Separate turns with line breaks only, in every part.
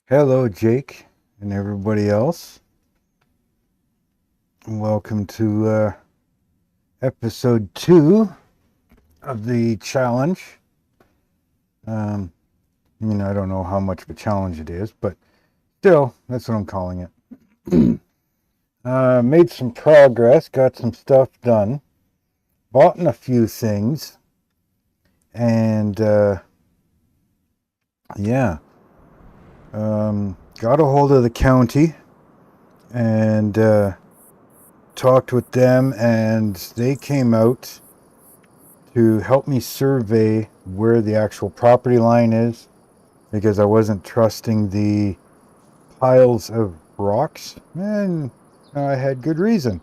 Hello, Jake, and everybody else. Welcome to episode 2 of the challenge. I don't know how much of a challenge it is, but still, that's what I'm calling it. Made some progress, got some stuff done, bought in a few things, and yeah, got a hold of the county and talked with them, and they came out to help me survey where the actual property line is because I wasn't trusting the piles of rocks, and I had good reason.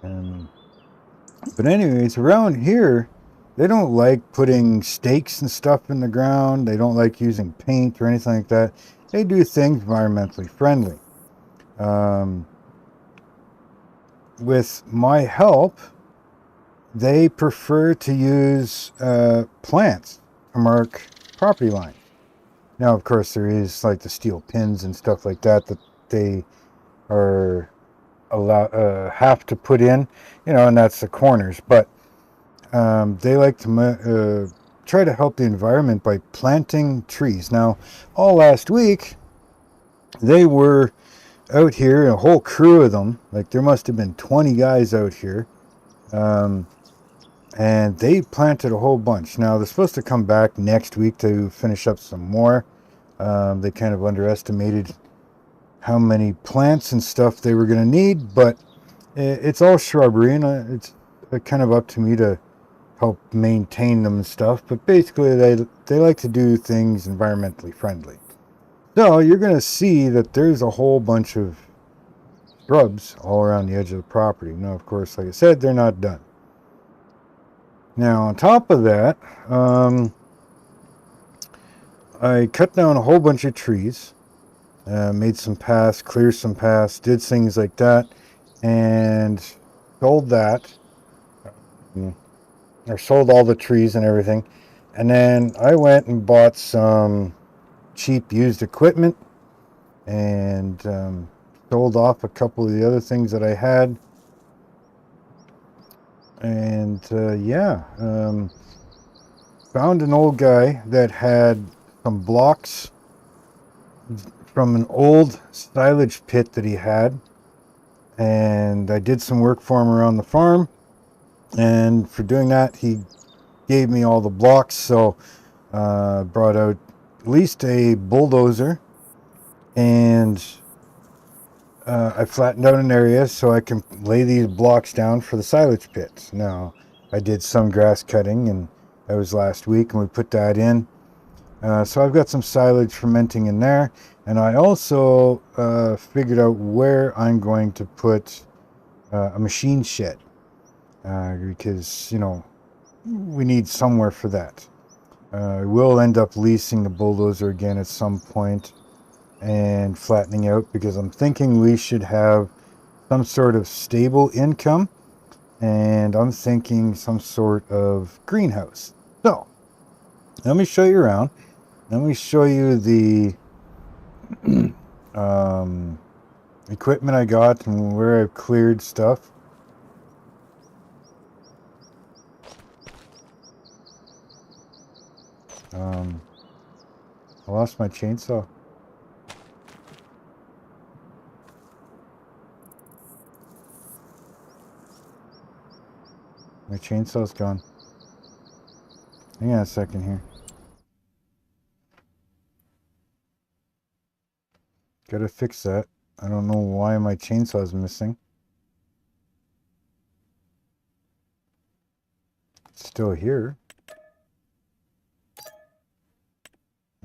Um, but anyways, around here, they don't like putting stakes and stuff in the ground. They don't like using paint or anything like that. They do things environmentally friendly. Um, with my help, they prefer to use plants to mark property lines. Now, of course, there is like the steel pins and stuff like that that they are have to put in, and that's the corners. But they like to try to help the environment by planting trees. Now, all last week, they were out here, a whole crew of them. Like there must have been 20 guys out here. Um, and they planted a whole bunch. Now, they're supposed to come back next week to finish up some more. They kind of underestimated how many plants and stuff they were going to need, but it's all shrubbery, and it's kind of up to me to help maintain them and stuff. But basically, they like to do things environmentally friendly. So you're going to see that there's a whole bunch of shrubs all around the edge of the property. Now, of course, like I said, they're not done. Now, on top of that, I cut down a whole bunch of trees, made some paths, cleared some paths, did things like that, and sold that, or sold all the trees and everything. And then I went and bought some cheap used equipment and sold off a couple of the other things that I had. And found an old guy that had some blocks from an old silage pit that he had. And I did some work for him around the farm. And for doing that, he gave me all the blocks. So brought out at least a bulldozer, and I flattened out an area so I can lay these blocks down for the silage pits. Now, I did some grass cutting, and that was last week, and we put that in. So I've got some silage fermenting in there, and I also figured out where I'm going to put a machine shed because, we need somewhere for that. We'll end up leasing the bulldozer again at some point and flattening out because I'm thinking we should have some sort of stable income, and I'm thinking some sort of greenhouse. So let me show you around. Let me show you the equipment I got and where I've cleared stuff. I lost my chainsaw. My chainsaw's gone. Hang on a second here. Gotta fix that. I don't know why my chainsaw's missing. still here.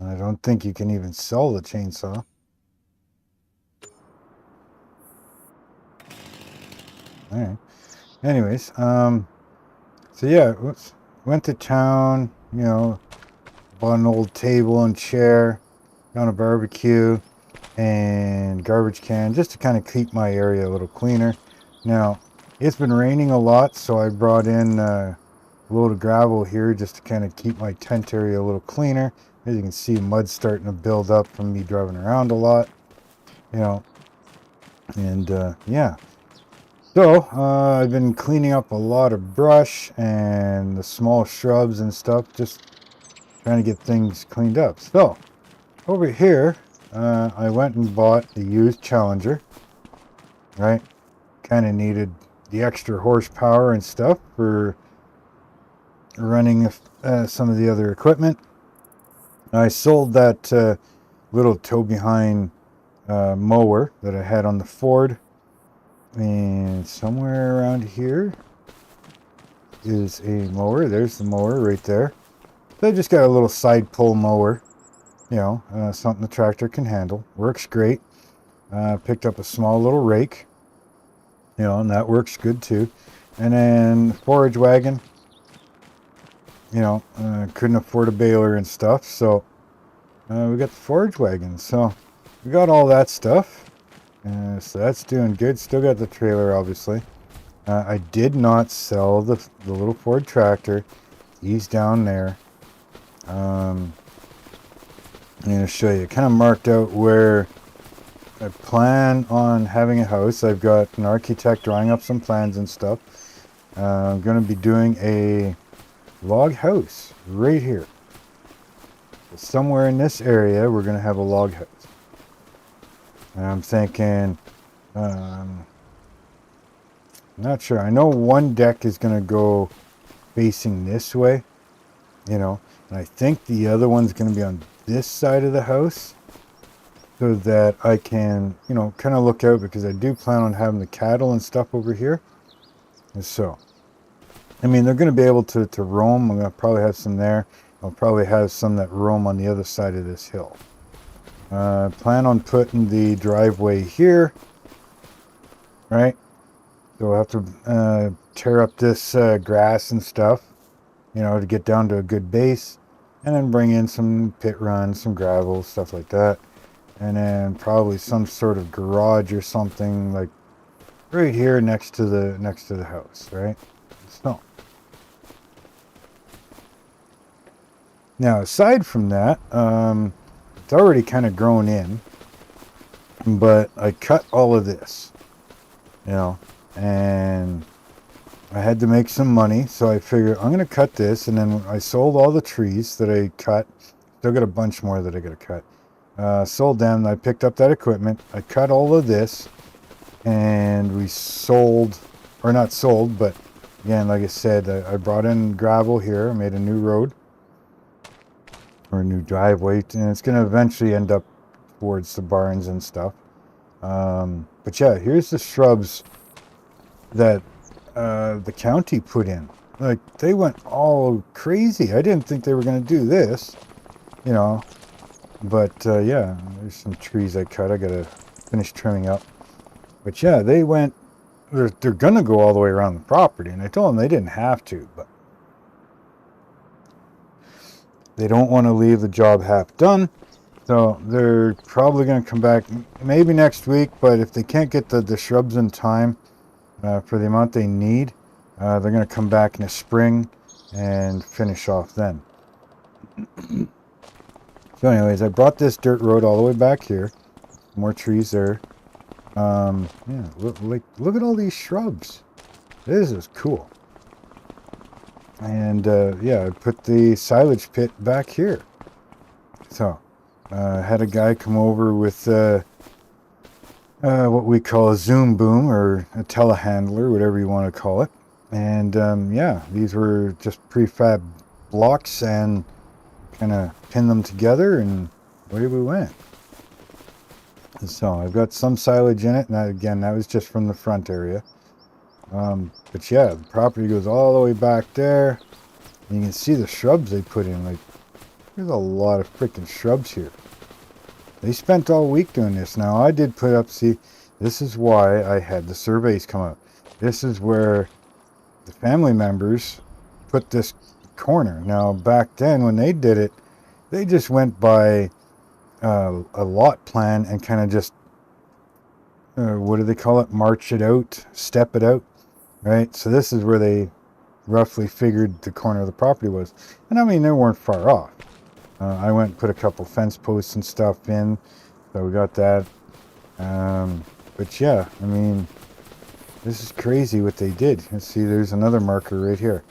I don't think you can even sell the chainsaw. Alright. Anyways, so yeah, went to town, you know, bought an old table and chair, found a barbecue, and garbage can, just to kind of keep my area a little cleaner. Now, it's been raining a lot, so I brought in a load of gravel here just to kind of keep my tent area a little cleaner. As you can see, mud's starting to build up from me driving around a lot, you know, and yeah. So, I've been cleaning up a lot of brush and the small shrubs and stuff, just trying to get things cleaned up. So, over here, I went and bought the used Challenger, right? Kind of needed the extra horsepower and stuff for running some of the other equipment. I sold that little tow-behind mower that I had on the Ford, and somewhere around here is a mower. There's the mower right there. So I just got a little side pull mower, you know, something the tractor can handle. Works great. Picked up a small little rake, you know, and that works good too. And then forage wagon, you know, couldn't afford a baler and stuff, so we got the forage wagon. So we got all that stuff, so that's doing good. Still got the trailer, obviously. I did not sell the little Ford tractor. He's down there. I'm going to show you. Kind of marked out where I plan on having a house. I've got an architect drawing up some plans and stuff. I'm going to be doing a log house right here. Somewhere in this area, we're going to have a log house. And I'm thinking, not sure. I know one deck is going to go facing this way, you know, and I think the other one's going to be on this side of the house, so that I can, you know, kind of look out, because I do plan on having the cattle and stuff over here. And so, I mean, they're going to be able to roam. I'm going to probably have some there. I'll probably have some that roam on the other side of this hill. Plan on putting the driveway here, right? So we'll have to tear up this grass and stuff, you know, to get down to a good base, and then bring in some pit runs, some gravel, stuff like that, and then probably some sort of garage or something like right here next to the house, right? So now, aside from that, it's already kind of grown in, but I cut all of this, you know, and I had to make some money, so I figured I'm going to cut this, and then I sold all the trees that I cut. Still got a bunch more that I got to cut. Sold them. I picked up that equipment. I cut all of this, and we sold, or not sold, but again, like I said, I brought in gravel here. I made a new road, or a new driveway, and it's going to eventually end up towards the barns and stuff. But yeah, here's the shrubs that the county put in. Like, they went all crazy. I didn't think they were going to do this, you know, but yeah, there's some trees I cut. I got to finish trimming up. But yeah, they went, they're going to go all the way around the property, and I told them they didn't have to, but they don't want to leave the job half done. So they're probably going to come back maybe next week, but if they can't get the shrubs in time for the amount they need, they're going to come back in the spring and finish off then. So anyways, I brought this dirt road all the way back here. More trees there. Yeah, look at all these shrubs. This is cool. And yeah, I put the silage pit back here. So had a guy come over with what we call a zoom boom, or a telehandler, whatever you want to call it. And yeah, these were just prefab blocks, and kind of pin them together, and away we went. And so I've got some silage in it, and again, that was just from the front area. But yeah, the property goes all the way back there, And you can see the shrubs they put in. Like, there's a lot of freaking shrubs here. They spent all week doing this. Now, I did put up, see, this is why I had the surveys come out. This is where the family members put this corner. Now, back then when they did it, they just went by a lot plan and kind of just, what do they call it? March it out, step it out, right? So this is where they roughly figured the corner of the property was. And I mean, they weren't far off. I went and put a couple fence posts and stuff in, so we got that. But yeah, I mean, this is crazy what they did. Let's see, there's another marker right here.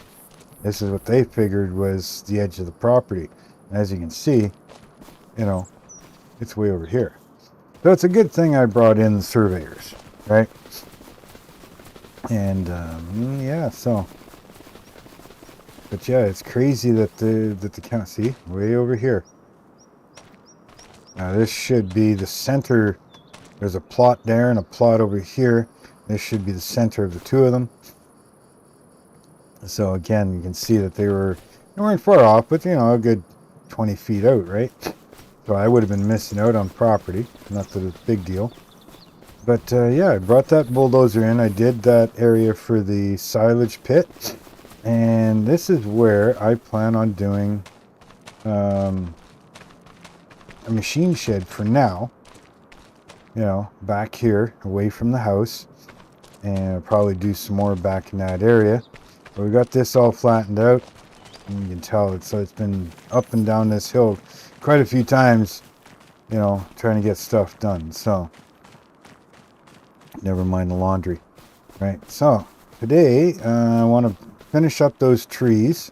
This is what they figured was the edge of the property. And as you can see, you know, it's way over here. So it's a good thing I brought in the surveyors, right? And yeah, so. But yeah, it's crazy that the count, see, way over here. Now this should be the center. There's a plot there and a plot over here. This should be the center of the two of them. So again, you can see that they weren't far off, but you know, a good 20 feet out, right? So I would have been missing out on property. Not that it's a big deal. But yeah, I brought that bulldozer in. I did that area for the silage pit. And this is where I plan on doing a machine shed for now. You know, back here, away from the house. And I'll probably do some more back in that area. But we got this all flattened out. And you can tell it's been up and down this hill quite a few times, you know, trying to get stuff done. So, never mind the laundry. Right, so today I want to finish up those trees,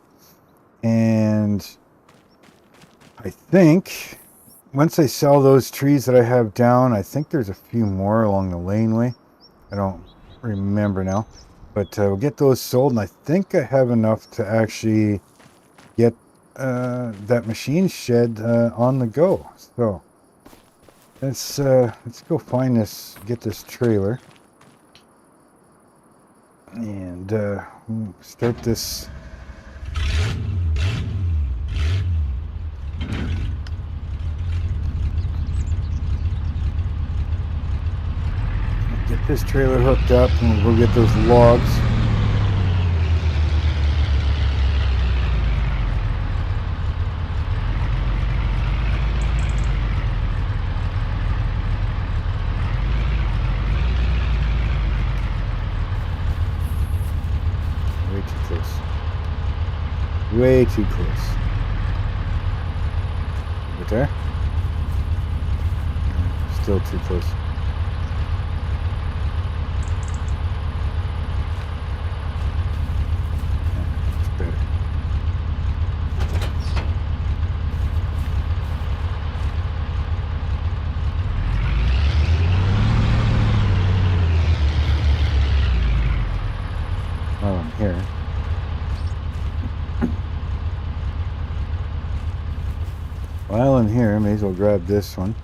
and I think once I sell those trees that I have down, I think there's a few more along the laneway. I don't remember now, but we'll get those sold, and I think I have enough to actually get that machine shed on the go. So let's go find this, get this trailer, and start this. Get this trailer hooked up, and we'll go get those logs. Way too close. Way too close. Right there? Still too close. It's better. While I'm here. While I'm here, may as well grab this one.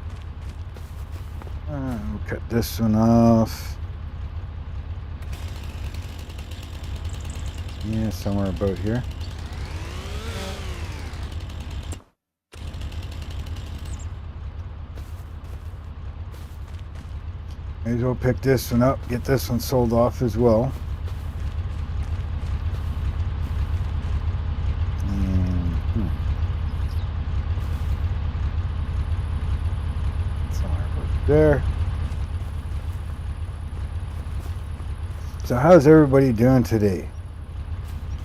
We'll cut this one off. Yeah, somewhere about here. May as well pick this one up, get this one sold off as well. There. So how's everybody doing today?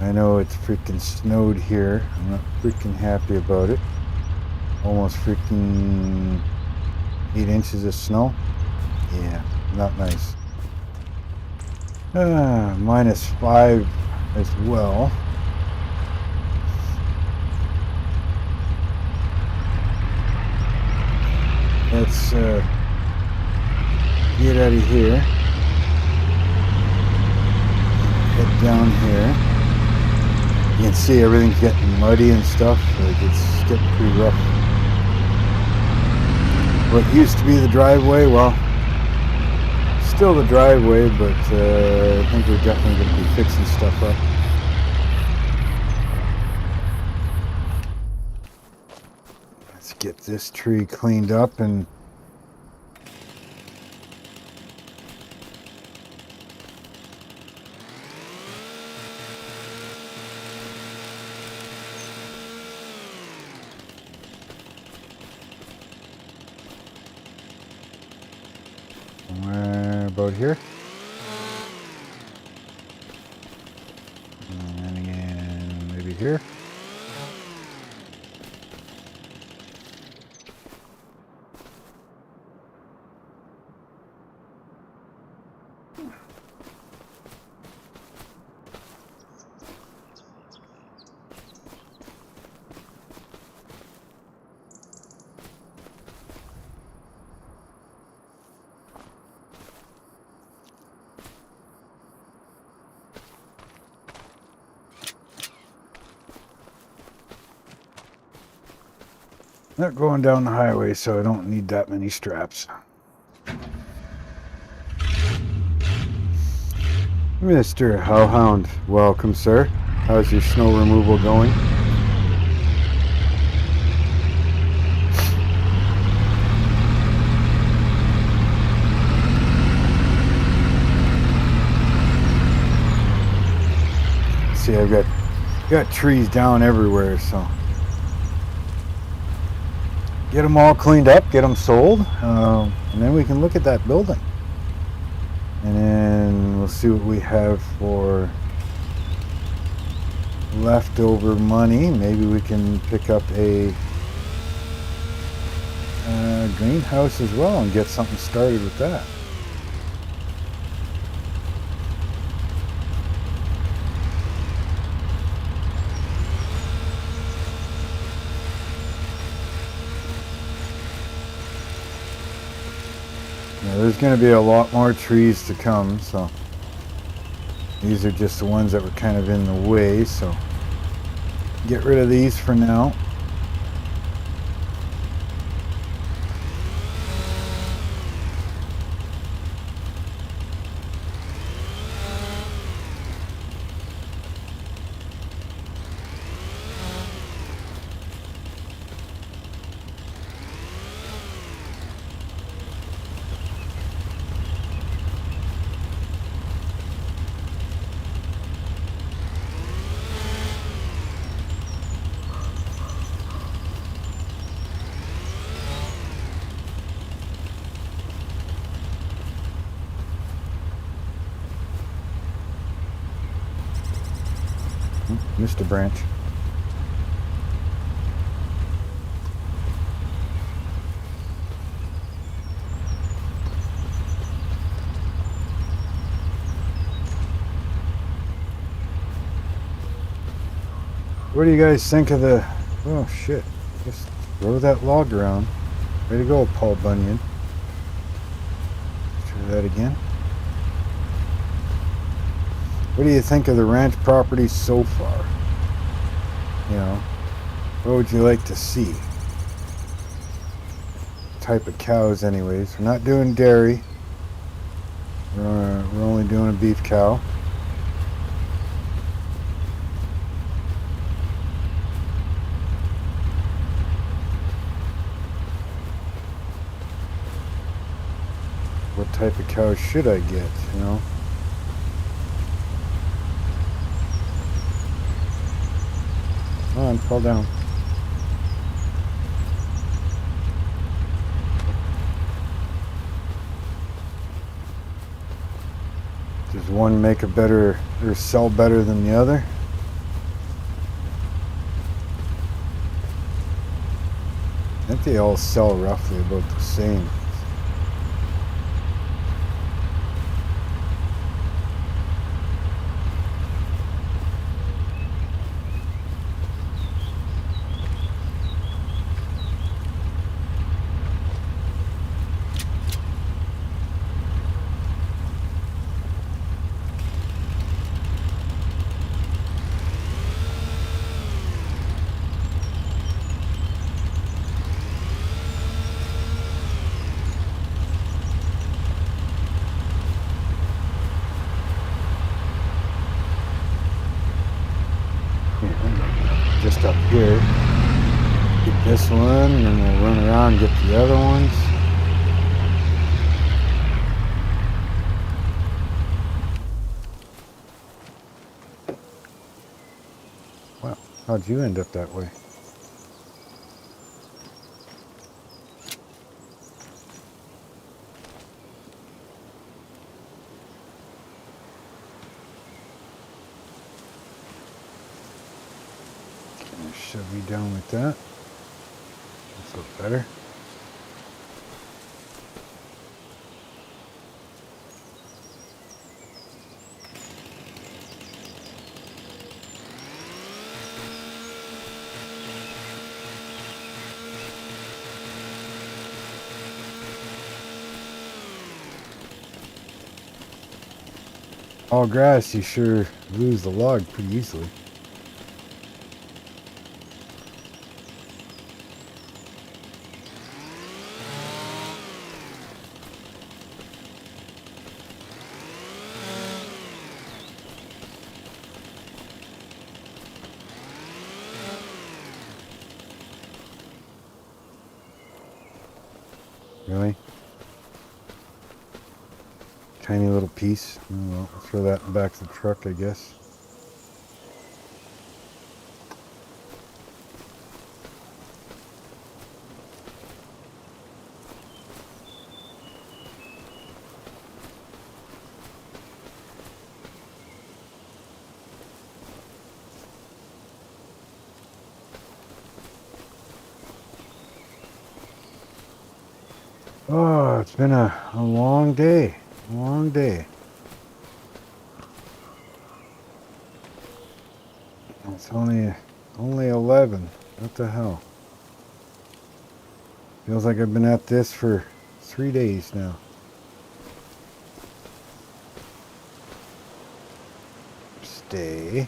I know it's freaking snowed here. I'm not freaking happy about it. Almost freaking 8 inches of snow. Yeah, not nice. -5 as well. Let's get out of here, head down here. You can see everything's getting muddy and stuff, like it's getting pretty rough. What used to be the driveway, well, still the driveway, but I think we're definitely going to be fixing stuff up. get this tree cleaned up and somewhere about here. And again, maybe here. Not going down the highway, so I don't need that many straps. Mr. Hellhound, welcome, sir. How's your snow removal going? See, I've got trees down everywhere, so get them all cleaned up, get them sold, and then we can look at that building. And then we'll see what we have for leftover money. Maybe we can pick up a greenhouse as well and get something started with that. There's going to be a lot more trees to come, so these are just the ones that were kind of in the way, so get rid of these for now. Missed a branch. What do you guys think of the... Oh shit, just throw that log around. Way to go, Paul Bunyan. Try that again. What do you think of the ranch property so far? You know, what would you like to see? Type of cows anyways. We're not doing dairy. We're only doing a beef cow. What type of cows should I get, you know? Come on, fall down. Does one make a better or sell better than the other? I think they all sell roughly about the same. one, and then we'll run around and get the other ones. Wow, how'd you end up that way? Shove you down like that. That's look better. All grass, you sure lose the log pretty easily. Really? Tiny little piece. Oh, well, I'll throw that in the back of the truck, I guess. Oh, it's been a long day. Long day. It's only 11. What the hell? Feels like I've been at this for 3 days now. Stay.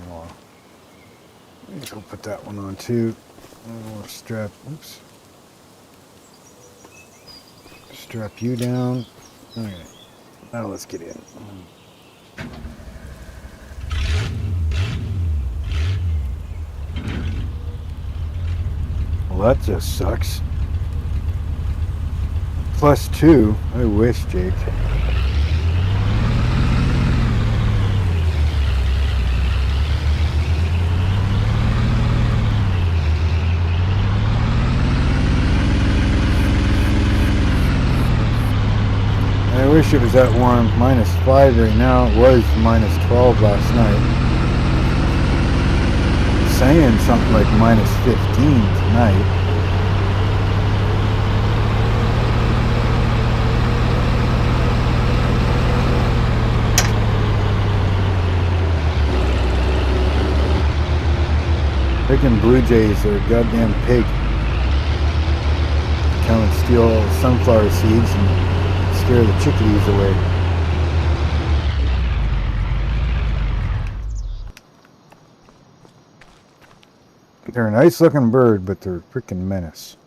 Oh, let me go put that one on too. Oh, strap. Oops. Strap you down. Okay. Now let's get in. Well, that just sucks. +2. I wish, Jake. I wish it was that warm. -5 right now. It was -12 last night. It's saying something like -15 tonight. Freaking Blue Jays are a goddamn pig. Come and steal all the sunflower seeds and scare the chickadees away. They're a nice looking bird, but they're a freaking menace.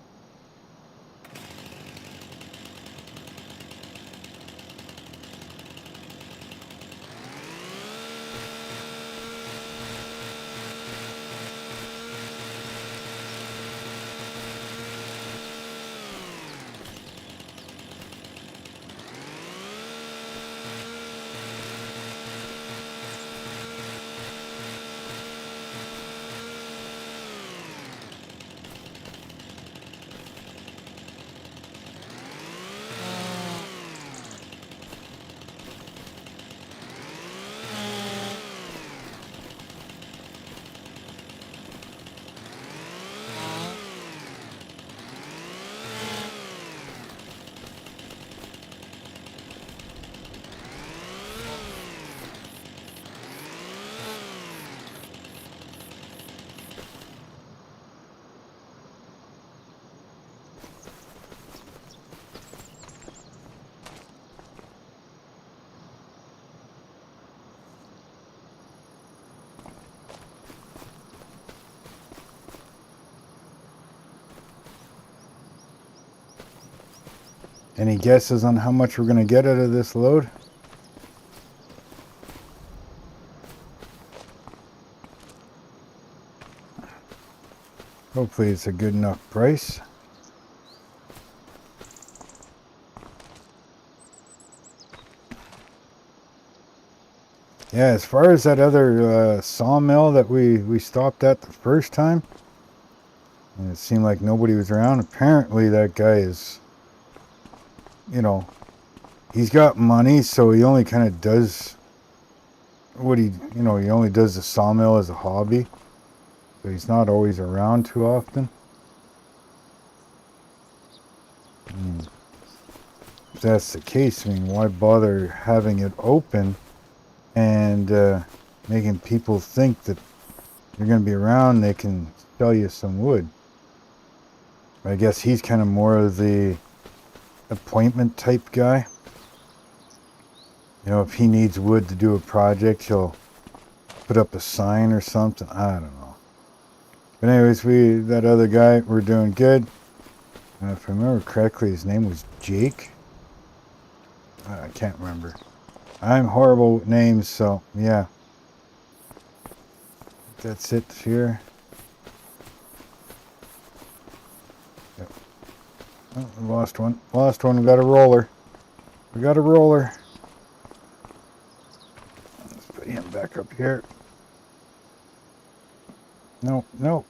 Any guesses on how much we're going to get out of this load? Hopefully it's a good enough price. Yeah, as far as that other sawmill that we stopped at the first time, and it seemed like nobody was around. Apparently that guy is, you know, he's got money, so he only kind of does what he only does the sawmill as a hobby. So he's not always around too often. If that's the case, I mean, why bother having it open and making people think that you're going to be around, they can sell you some wood. I guess he's kind of more of the appointment type guy. You know, if he needs wood to do a project, he'll put up a sign or something. I don't know. But anyways, that other guy, we're doing good. If I remember correctly, his name was Jake. I can't remember. I'm horrible with names, so yeah. That's it here. Yep. Oh, we lost one. Lost one. We got a roller. We got a roller. Let's put him back up here. No, no.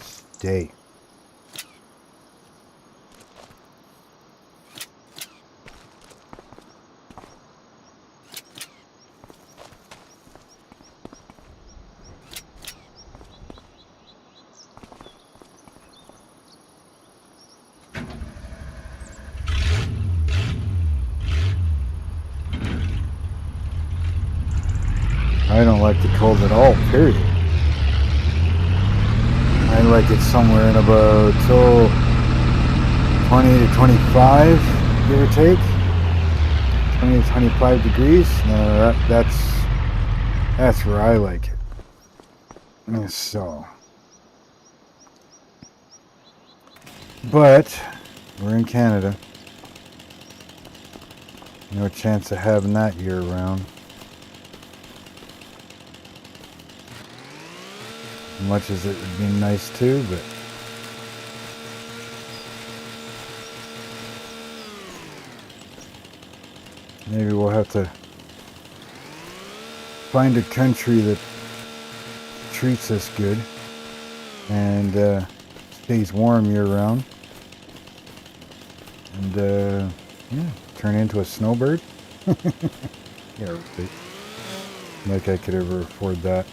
Stay. I don't like the cold at all, period. I like it somewhere in about 20 to 25, give or take. 20 to 25 degrees. No, that's where I like it. So, but we're in Canada. No chance of having that year round. Much as it would be nice too, but maybe we'll have to find a country that treats us good and stays warm year round, and yeah, turn into a snowbird. Yeah, right. Like I could ever afford that.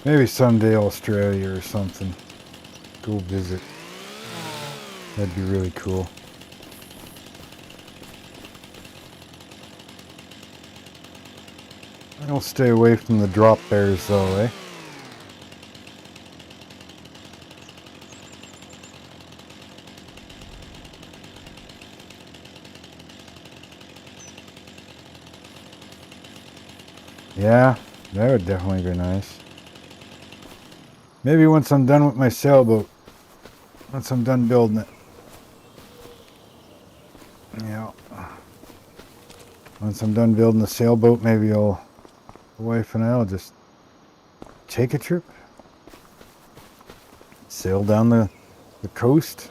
Maybe someday Australia or something. Go visit. That'd be really cool. I'll stay away from the drop bears though, eh? Yeah, that would definitely be nice. Maybe once I'm done with my sailboat. Once I'm done building it. Yeah. Once I'm done building the sailboat, maybe the wife and I'll just take a trip. Sail down the coast.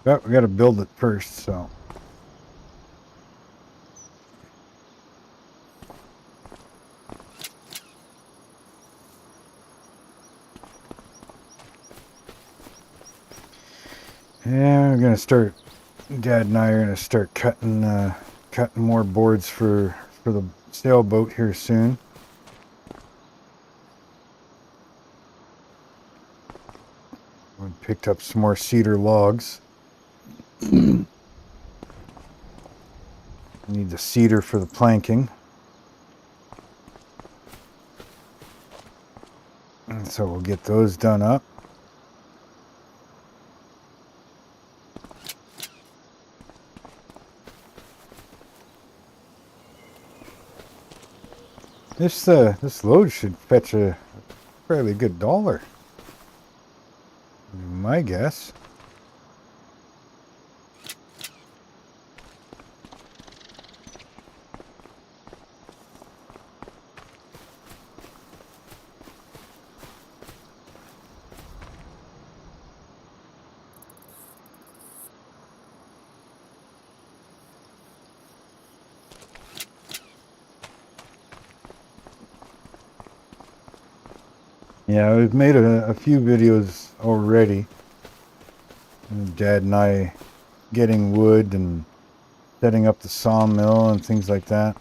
But we got to build it first, so. Yeah, we're going to start Dad and I are going to start cutting more boards for the sailboat here soon. We picked up some more cedar logs. Need the cedar for the planking. And so we'll get those done up. This load should fetch a fairly good $1. My guess. Yeah, we've made a few videos already. Dad and I getting wood and setting up the sawmill and things like that.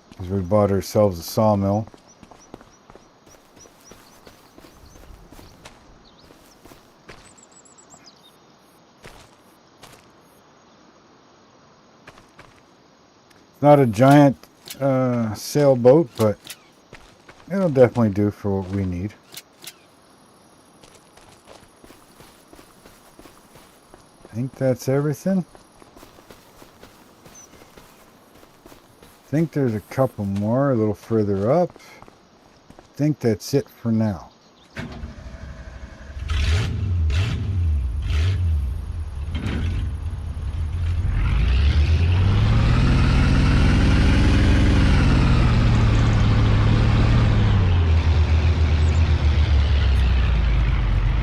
Because we bought ourselves a sawmill. It's not a giant sailboat, but it'll definitely do for what we need. I think that's everything. I think there's a couple more a little further up. I think that's it for now.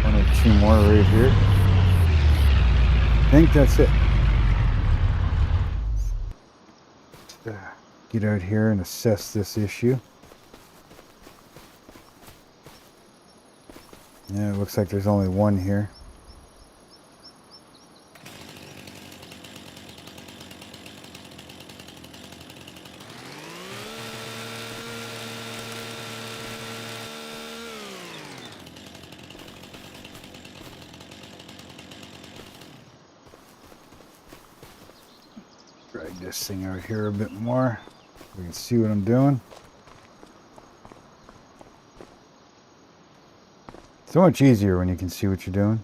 One or two more right here. I think that's it. Get out here and assess this issue. Yeah, it looks like there's only one here. Drag this thing out here a bit more. We can see what I'm doing. So much easier when you can see what you're doing.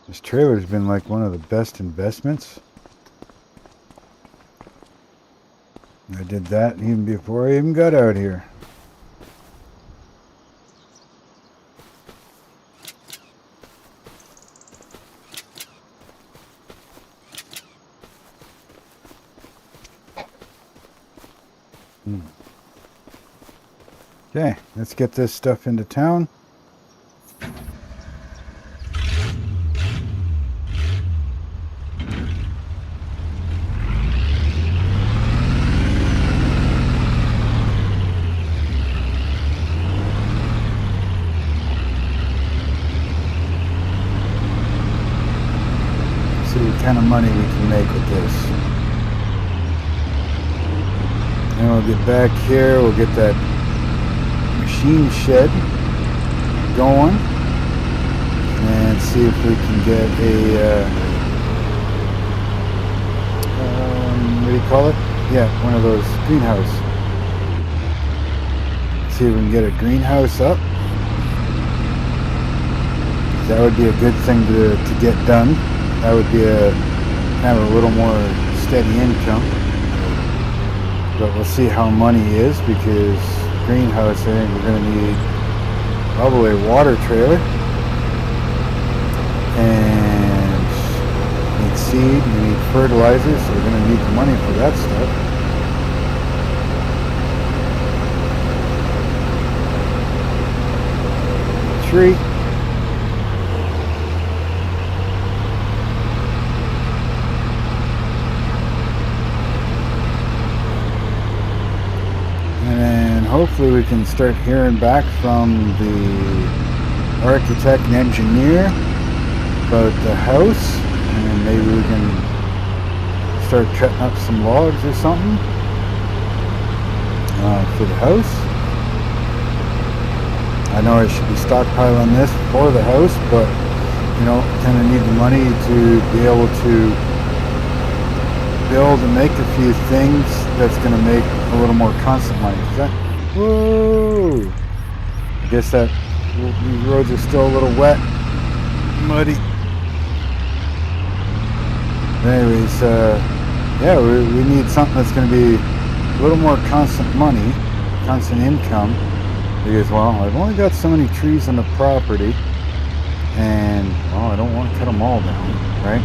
This trailer's been like one of the best investments. I did that even before I even got out here. Okay, let's get this stuff into town. See what kind of money we can make with this. And we'll get back here, we'll get that machine shed going and see if we can get a what do you call it? Yeah, one of those greenhouse. See if we can get a greenhouse up. That would be a good thing to get done. That would be a kind of a little more steady income. But we'll see how money is, because greenhouse, I think we're going to need probably a water trailer and need seed, we need fertilizer, so we're going to need the money for that stuff. Tree. And then hopefully we can start hearing back from the architect and engineer about the house, and maybe we can start cutting up some logs or something for the house. I know I should be stockpiling this for the house, but you know, kind of need the money to be able to build and make a few things that's going to make a little more constant money. Whoa! I guess that these roads are still a little wet, muddy. Anyways, yeah, we need something that's going to be a little more constant money, constant income. Because, well, I've only got so many trees on the property, and, well, I don't want to cut them all down, right?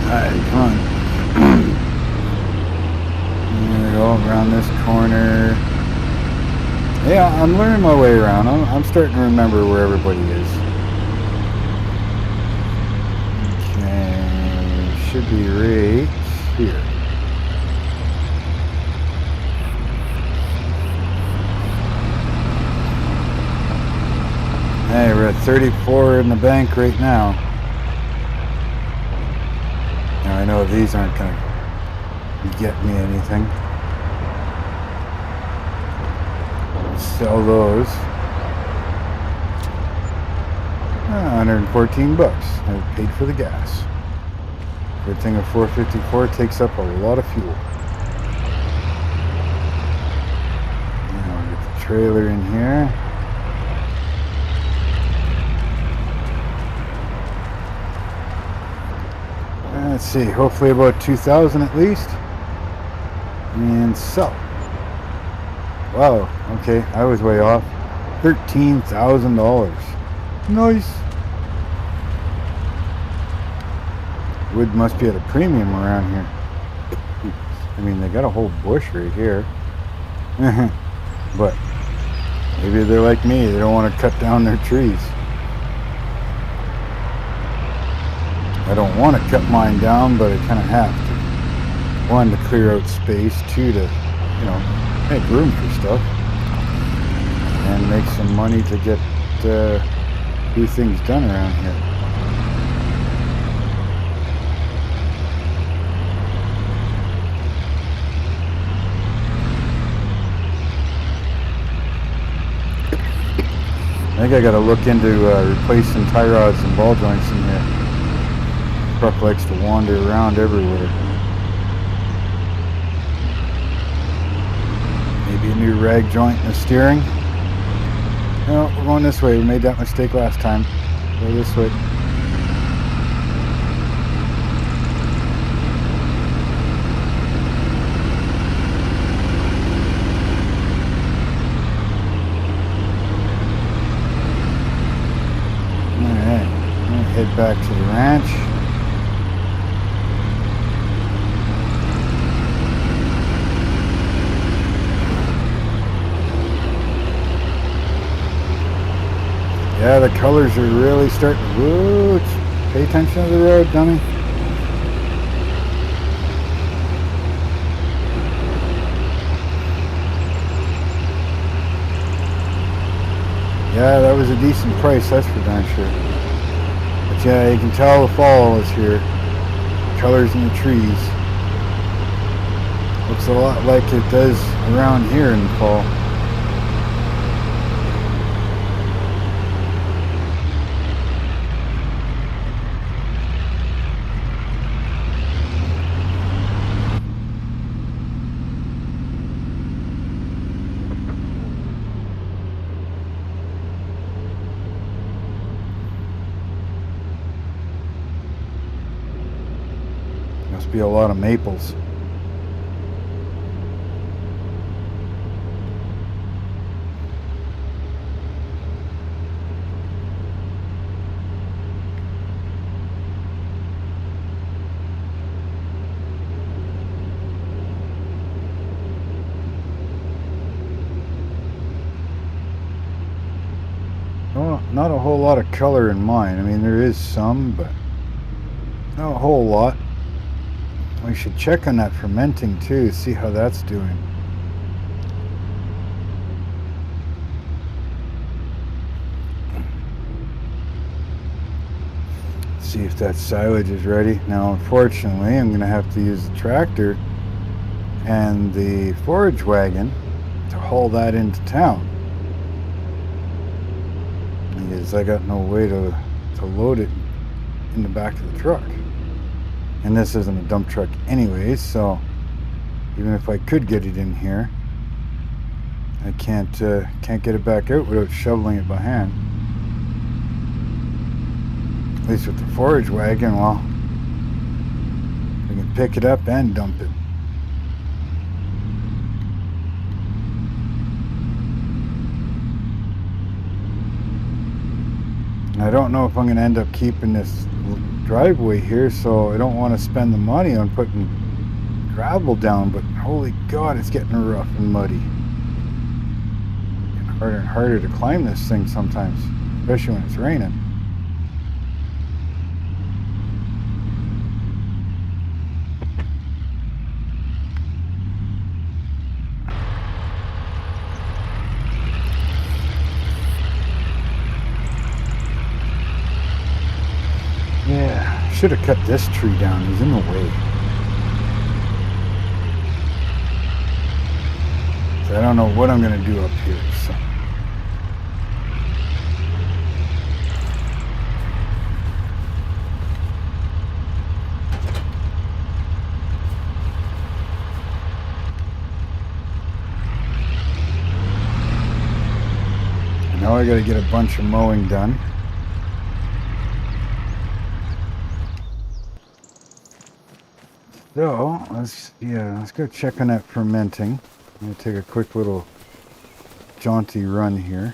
Alright, come on. There we go, around this corner. Yeah, I'm learning my way around. I'm starting to remember where everybody is. Okay, should be right here. Hey, we're at 34 in the bank right now. Now I know these aren't going to get me anything. Sell those. 114 bucks. I paid for the gas. Good thing a 454 takes up a lot of fuel. Now we'll get the trailer in here. Let's see, hopefully about 2,000 at least. And sell. Wow, okay, I was way off. $13,000. Nice. Wood must be at a premium around here. I mean, they got a whole bush right here. But maybe they're like me, they don't want to cut down their trees. I don't want to cut mine down, but I kind of have to. One, to clear out space. Two, to, you know, make room for stuff and make some money to get do things done around here. I think I got to look into replacing tie rods and ball joints in here. The truck likes to wander around everywhere. Maybe a new rag joint in the steering. No, we're going this way. We made that mistake last time. Go this way. Alright, I'm going to head back to the ranch. Yeah, the colors are really starting. Whoa, pay attention to the road, dummy. Yeah, that was a decent price, that's for darn sure. But yeah, you can tell the fall is here. Colors in the trees. Looks a lot like it does around here in the fall. Must be a lot of maples. Well, not a whole lot of color in mine. I mean, there is some, but not a whole lot. We should check on that fermenting too, see how that's doing. See if that silage is ready. Now, unfortunately, I'm going to have to use the tractor and the forage wagon to haul that into town, because I got no way to load it in the back of the truck. And this isn't a dump truck anyways, so even if I could get it in here, I can't get it back out without shoveling it by hand. At least with the forage wagon, well, I can pick it up and dump it. I don't know if I'm going to end up keeping this driveway here, so I don't want to spend the money on putting gravel down, but holy God, it's getting rough and muddy. Getting harder and harder to climb this thing sometimes, especially when it's raining. Yeah, should have cut this tree down. He's in the way. So I don't know what I'm going to do up here. So. Now I got to get a bunch of mowing done. So let's go check on that fermenting. I'm gonna take a quick little jaunty run here.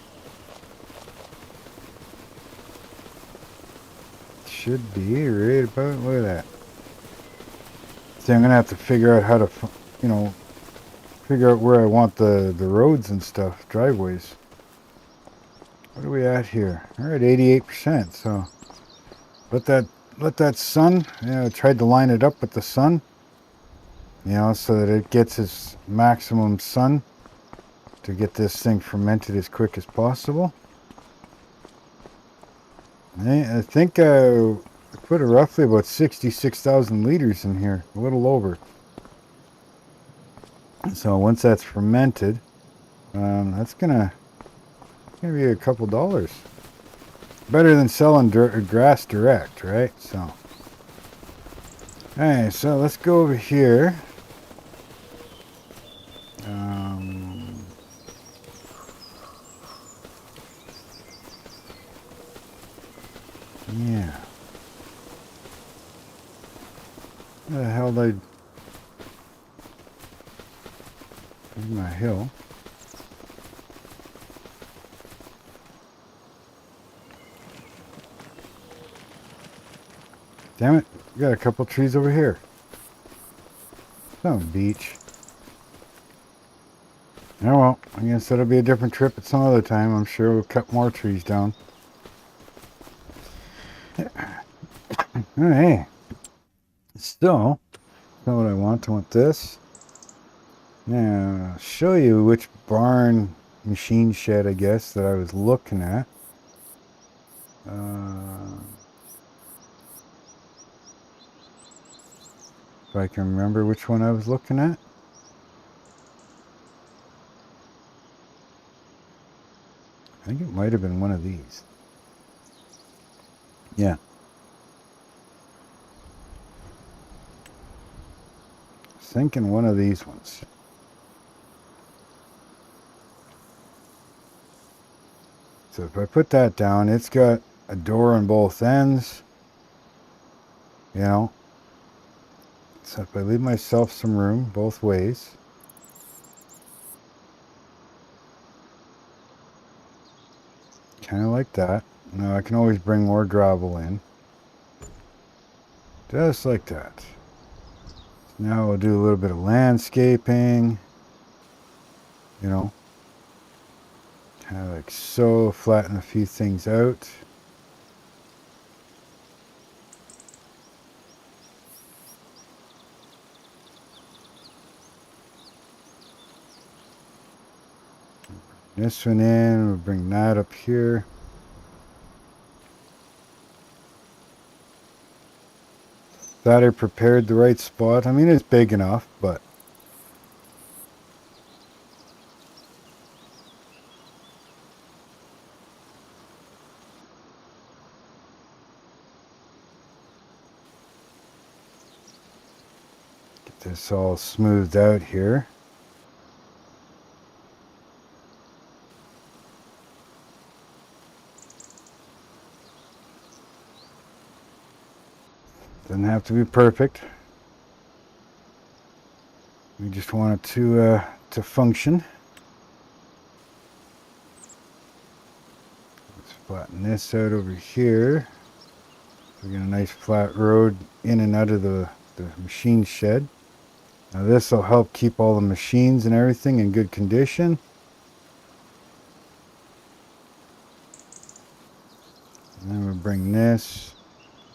Should be right about, look at that. See, I'm gonna have to figure out how to, figure out where I want the roads and stuff, driveways. What are we at here? We're at 88%. So let that sun. I tried to line it up with the sun. So that it gets its maximum sun to get this thing fermented as quick as possible. I think I put roughly about 66,000 liters in here, a little over. So once that's fermented, that's gonna be a couple dollars. Better than selling grass direct, right? So, alright, so let's go over here. Yeah. Where the hell did Here's my hill. Damn it, we got a couple trees over here. Some beach. Oh well, I guess that'll be a different trip at some other time. I'm sure we'll cut more trees down. Oh, hey. Still, that's not what I want. I want this. Now, I'll show you which barn machine shed, I guess, that I was looking at. If I can remember which one I was looking at. I think it might have been one of these. Yeah. Thinking one of these ones. So if I put that down, it's got a door on both ends. You know, So if I leave myself some room both ways, kind of like that. Now I can always bring more gravel in. Just like that. Now we'll do a little bit of landscaping. You know, kind of like so, flatten a few things out. This one in, we'll bring that up here. That I prepared the right spot. I mean, it's big enough, but get this all smoothed out here. Doesn't have to be perfect. We just want it to function. Let's flatten this out over here. We get a nice flat road in and out of the machine shed. Now this will help keep all the machines and everything in good condition. And then we'll bring this,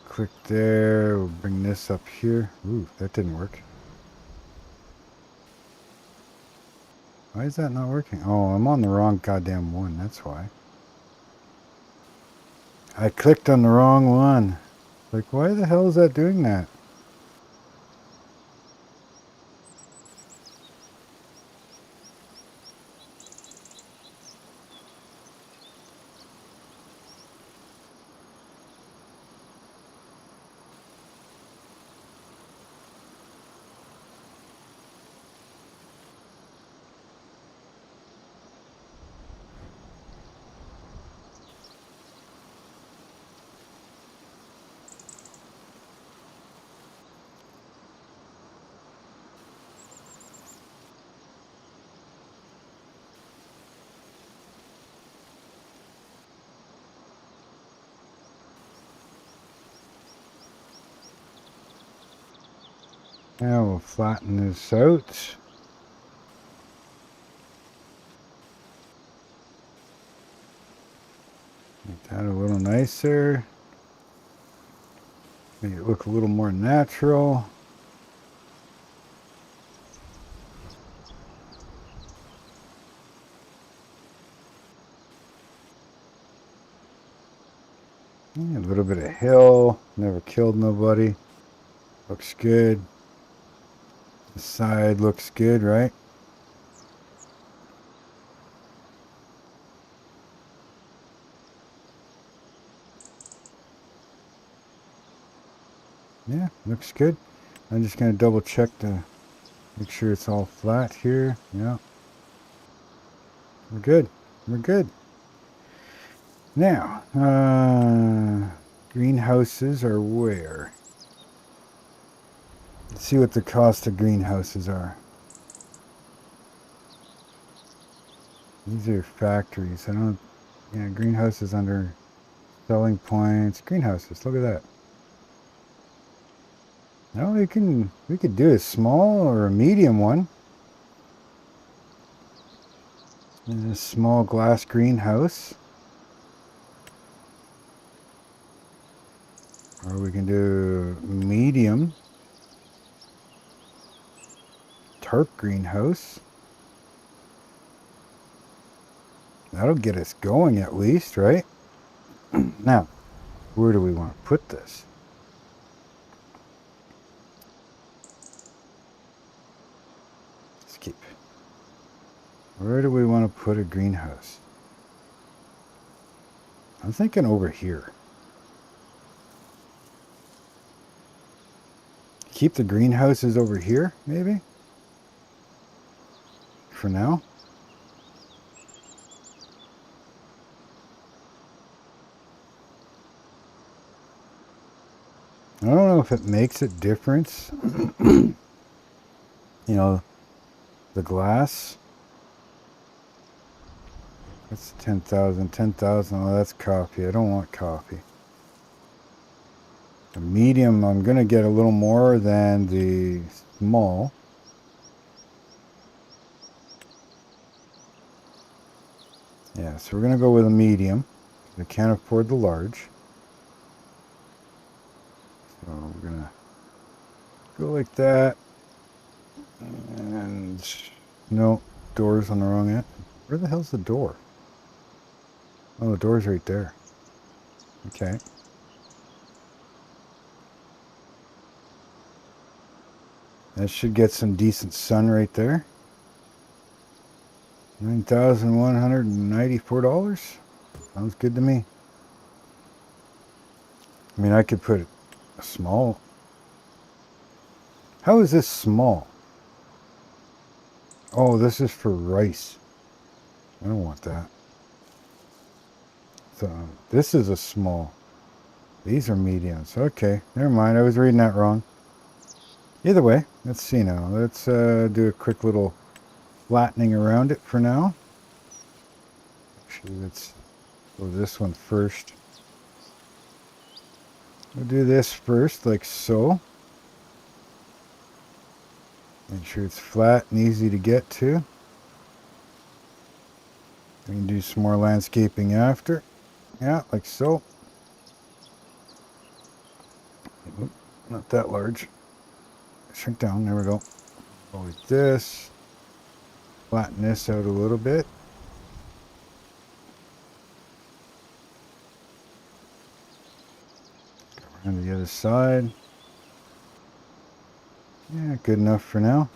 click there, we'll bring this up here. Ooh, that didn't work. Why is that not working? Oh, I'm on the wrong goddamn one, that's why. I clicked on the wrong one. Like, why the hell is that doing that? Now we'll flatten this out. Make that a little nicer. Make it look a little more natural. Yeah, a little bit of hill. Never killed nobody. Looks good. The side looks good, right? Yeah, looks good. I'm just going to double check to make sure it's all flat here. Yeah. We're good. We're good. Now, greenhouses are where? Let's see what the cost of greenhouses are. These are factories. I don't, yeah, greenhouses under selling points. Greenhouses, look at that. No, we could do a small or a medium one. A small glass greenhouse. Or we can do medium tarp greenhouse. That'll get us going at least, right? Now, where do we want to put this? Let's keep. Where do we want to put a greenhouse? I'm thinking over here. Keep the greenhouses over here, maybe? For now. I don't know if it makes a difference. You know, the glass. That's 10,000. 10,000. Oh, that's coffee. I don't want coffee. The medium, I'm going to get a little more than the small. Yeah, so we're going to go with a medium. I can't afford the large. So we're going to go like that. And no, door's on the wrong end. Where the hell's the door? Oh, the door's right there. Okay. That should get some decent sun right there. $9,194. Sounds good to me. I mean, I could put a small. How is this small? Oh, this is for rice. I don't want that. So this is a small. These are mediums. Okay, never mind. I was reading that wrong. Either way, let's see now. Let's do a quick little flattening around it for now. Actually, let's go this one first. We'll do this first, like so. Make sure it's flat and easy to get to. We can do some more landscaping after. Yeah, like so. Oop, not that large. Shrink down, there we go. Go like this. Flatten this out a little bit. Go around to the other side. Yeah, good enough for now.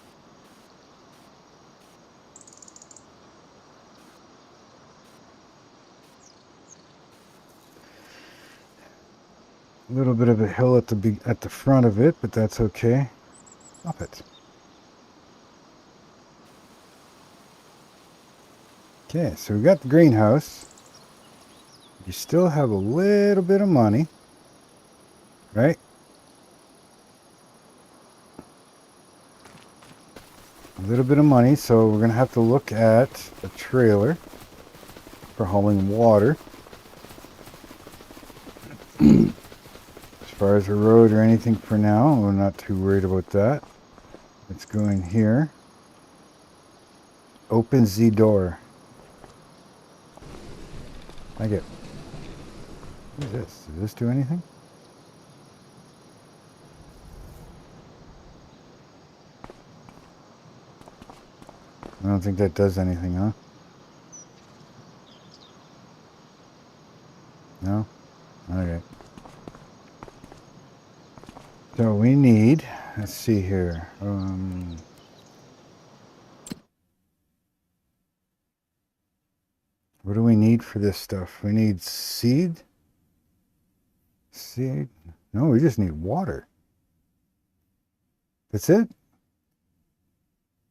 A little bit of a hill at the front of it, but that's okay. Stop it. Okay, so we got the greenhouse. You still have a little bit of money, right? A little bit of money, so we're going to have to look at a trailer for hauling water. As far as a road or anything for now, we're not too worried about that. Let's go in here. Opens the door. I get. What is this? Does this do anything? I don't think that does anything, huh? No? Okay. So we need, let's see here. What do we need for this stuff? We need seed? Seed? No, we just need water. That's it?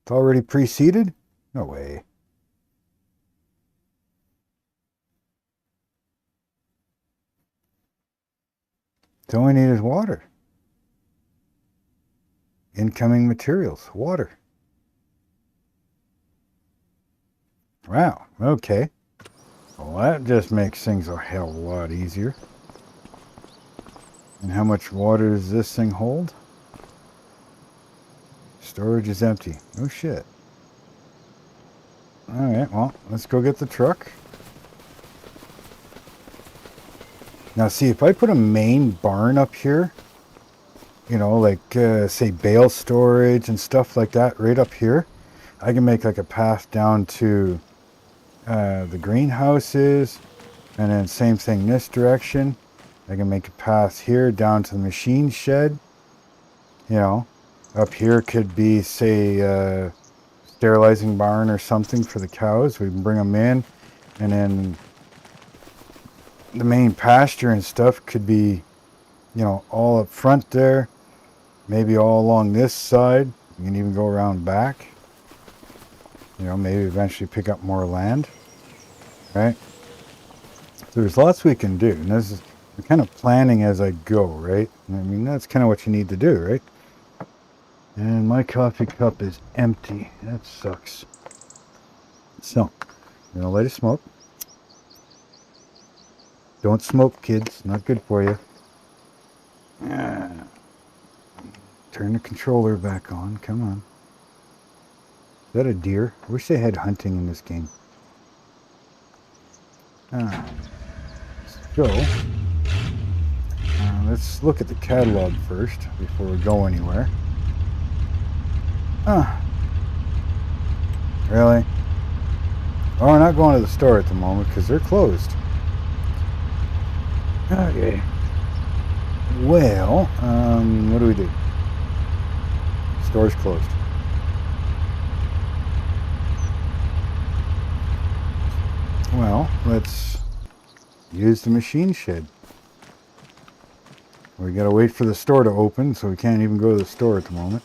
It's already pre-seeded? No way. So all we need is water. Incoming materials, water. Wow, okay. Well, that just makes things a hell of a lot easier. And how much water does this thing hold? Storage is empty. Oh shit. Alright, well, let's go get the truck. Now see, if I put a main barn up here, you know, like say bale storage and stuff like that right up here, I can make like a path down to the greenhouses, and then same thing this direction. I can make a path here down to the machine shed. You know, up here could be say sterilizing barn or something for the cows. We can bring them in, and then the main pasture and stuff could be, you know, all up front there, maybe all along this side. You can even go around back, you know, maybe eventually pick up more land, right? So there's lots we can do, and this is I'm kind of planning as I go, right? I mean, that's kind of what you need to do, right? And my coffee cup is empty. That sucks. So, I'm gonna light a smoke. Don't smoke, kids. Not good for you. Turn the controller back on. Come on. Is that a deer? I wish they had hunting in this game. So, let's look at the catalog first before we go anywhere. Really? Oh, we're not going to the store at the moment because they're closed. Okay. Well, what do we do? Store's closed. Well, let's use the machine shed. We gotta wait for the store to open, so we can't even go to the store at the moment.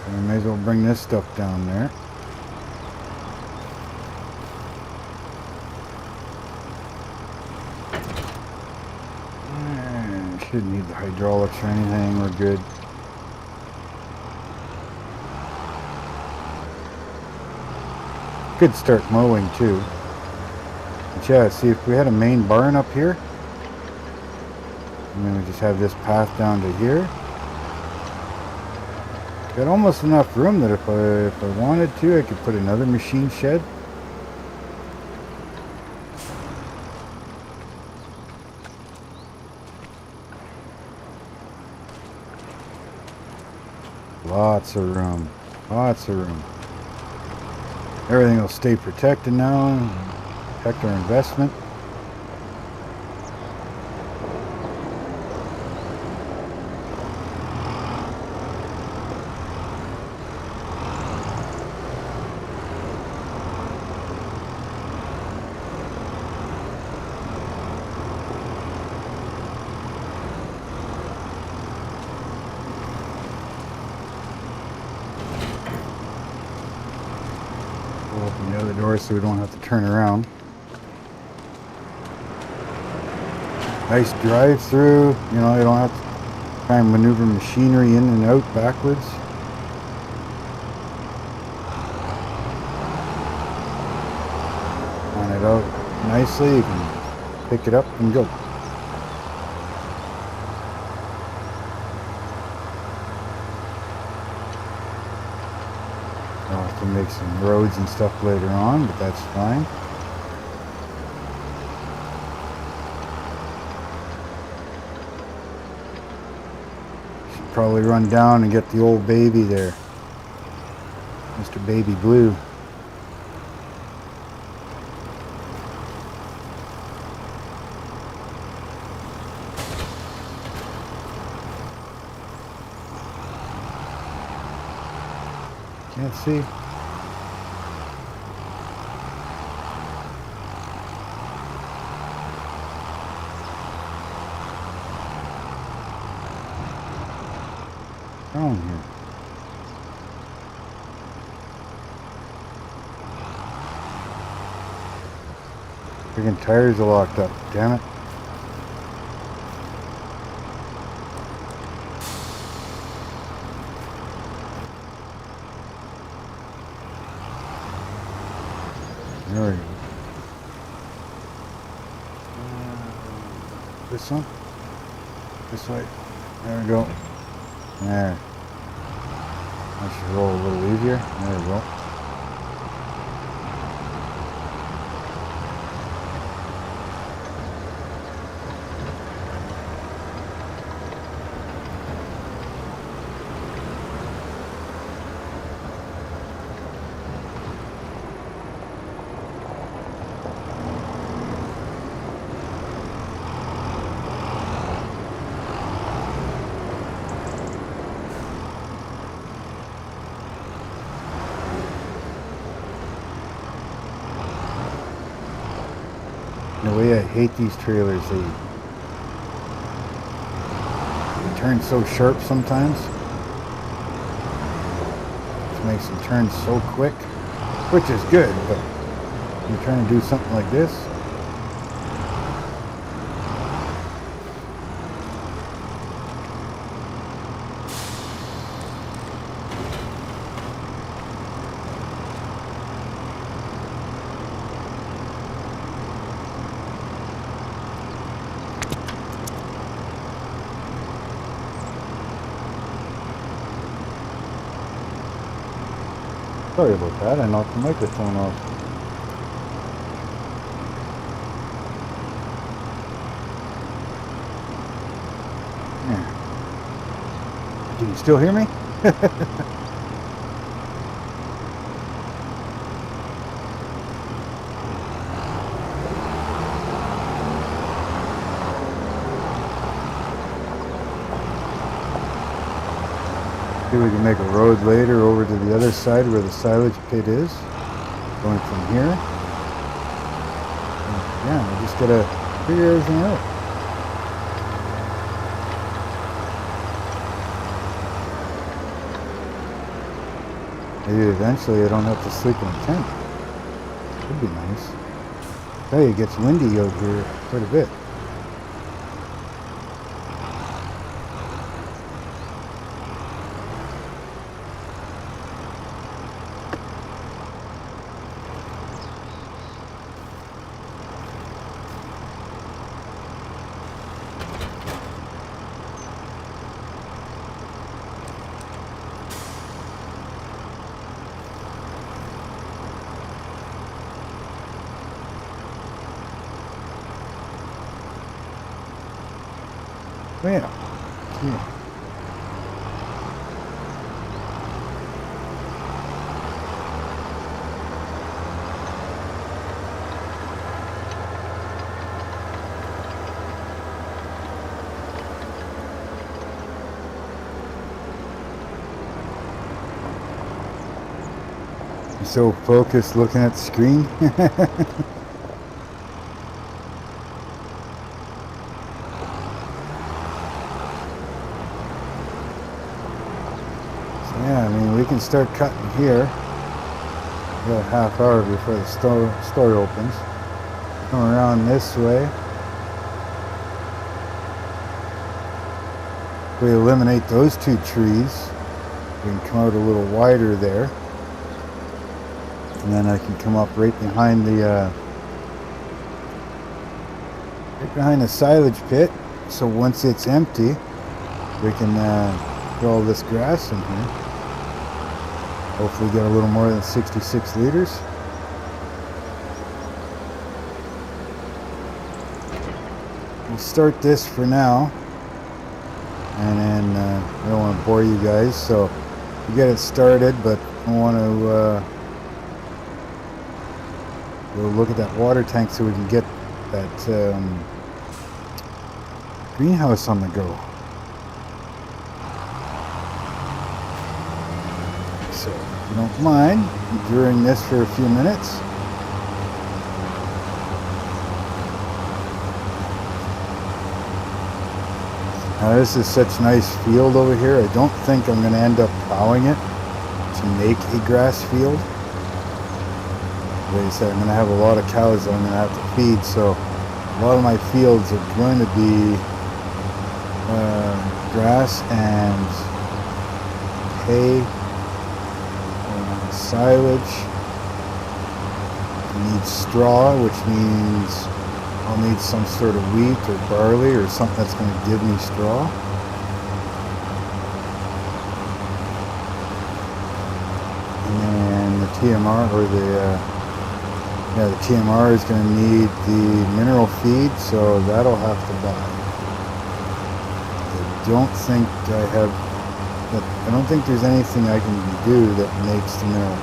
So we may as well bring this stuff down there. Shouldn't need the hydraulics or anything, we're good. Could start mowing too. But yeah, see, if we had a main barn up here, and then we just have this path down to here. Got almost enough room that if I wanted to, I could put another machine shed. Lots of room. Lots of room. Everything will stay protected now. Protect our investment. Open the other door so we don't have to turn around. Nice drive through, you know, you don't have to try and maneuver machinery in and out backwards. On it out nicely, you can pick it up and go. I'll have to make some roads and stuff later on, but that's fine. Should probably run down and get the old baby there. Mr. Baby Blue. Can't see. Wrong here. Freaking tires are locked up. Damn it. There we go. This one? This way. There we go. There. I should roll a little easier. There we go. The way I hate these trailers, they turn so sharp sometimes. makes them turn so quick, which is good, but you're trying to do something like this. Sorry about that, I knocked the microphone off. Yeah. Can you still hear me? Maybe we can make a road later over to the other side where the silage pit is. Going from here. Yeah, we just gotta figure everything out. Maybe eventually I don't have to sleep in a tent. That'd be nice. I tell you, it gets windy out here quite a bit. Oh, yeah. Yeah. I'm so focused looking at the screen. Yeah, I mean, we can start cutting here. We got a half hour before the store opens. Come around this way. If we eliminate those two trees, we can come out a little wider there. And then I can come up right behind the silage pit. So once it's empty, we can put all this grass in here. Hopefully get a little more than 66 liters. We'll start this for now. And then I don't want to bore you guys, so we get it started, but I want to we'll look at that water tank so we can get that greenhouse on the go. So, if you don't mind, enduring this for a few minutes. Now this is such nice field over here. I don't think I'm going to end up plowing it to make a grass field. Like I said, I'm going to have a lot of cows that I'm going to have to feed, so a lot of my fields are going to be grass and hay, silage. I need straw, which means I'll need some sort of wheat or barley or something that's going to give me straw. And then the TMR, or the TMR is going to need the mineral feed, so that'll have to buy. I don't think there's anything I can do that makes the mineral.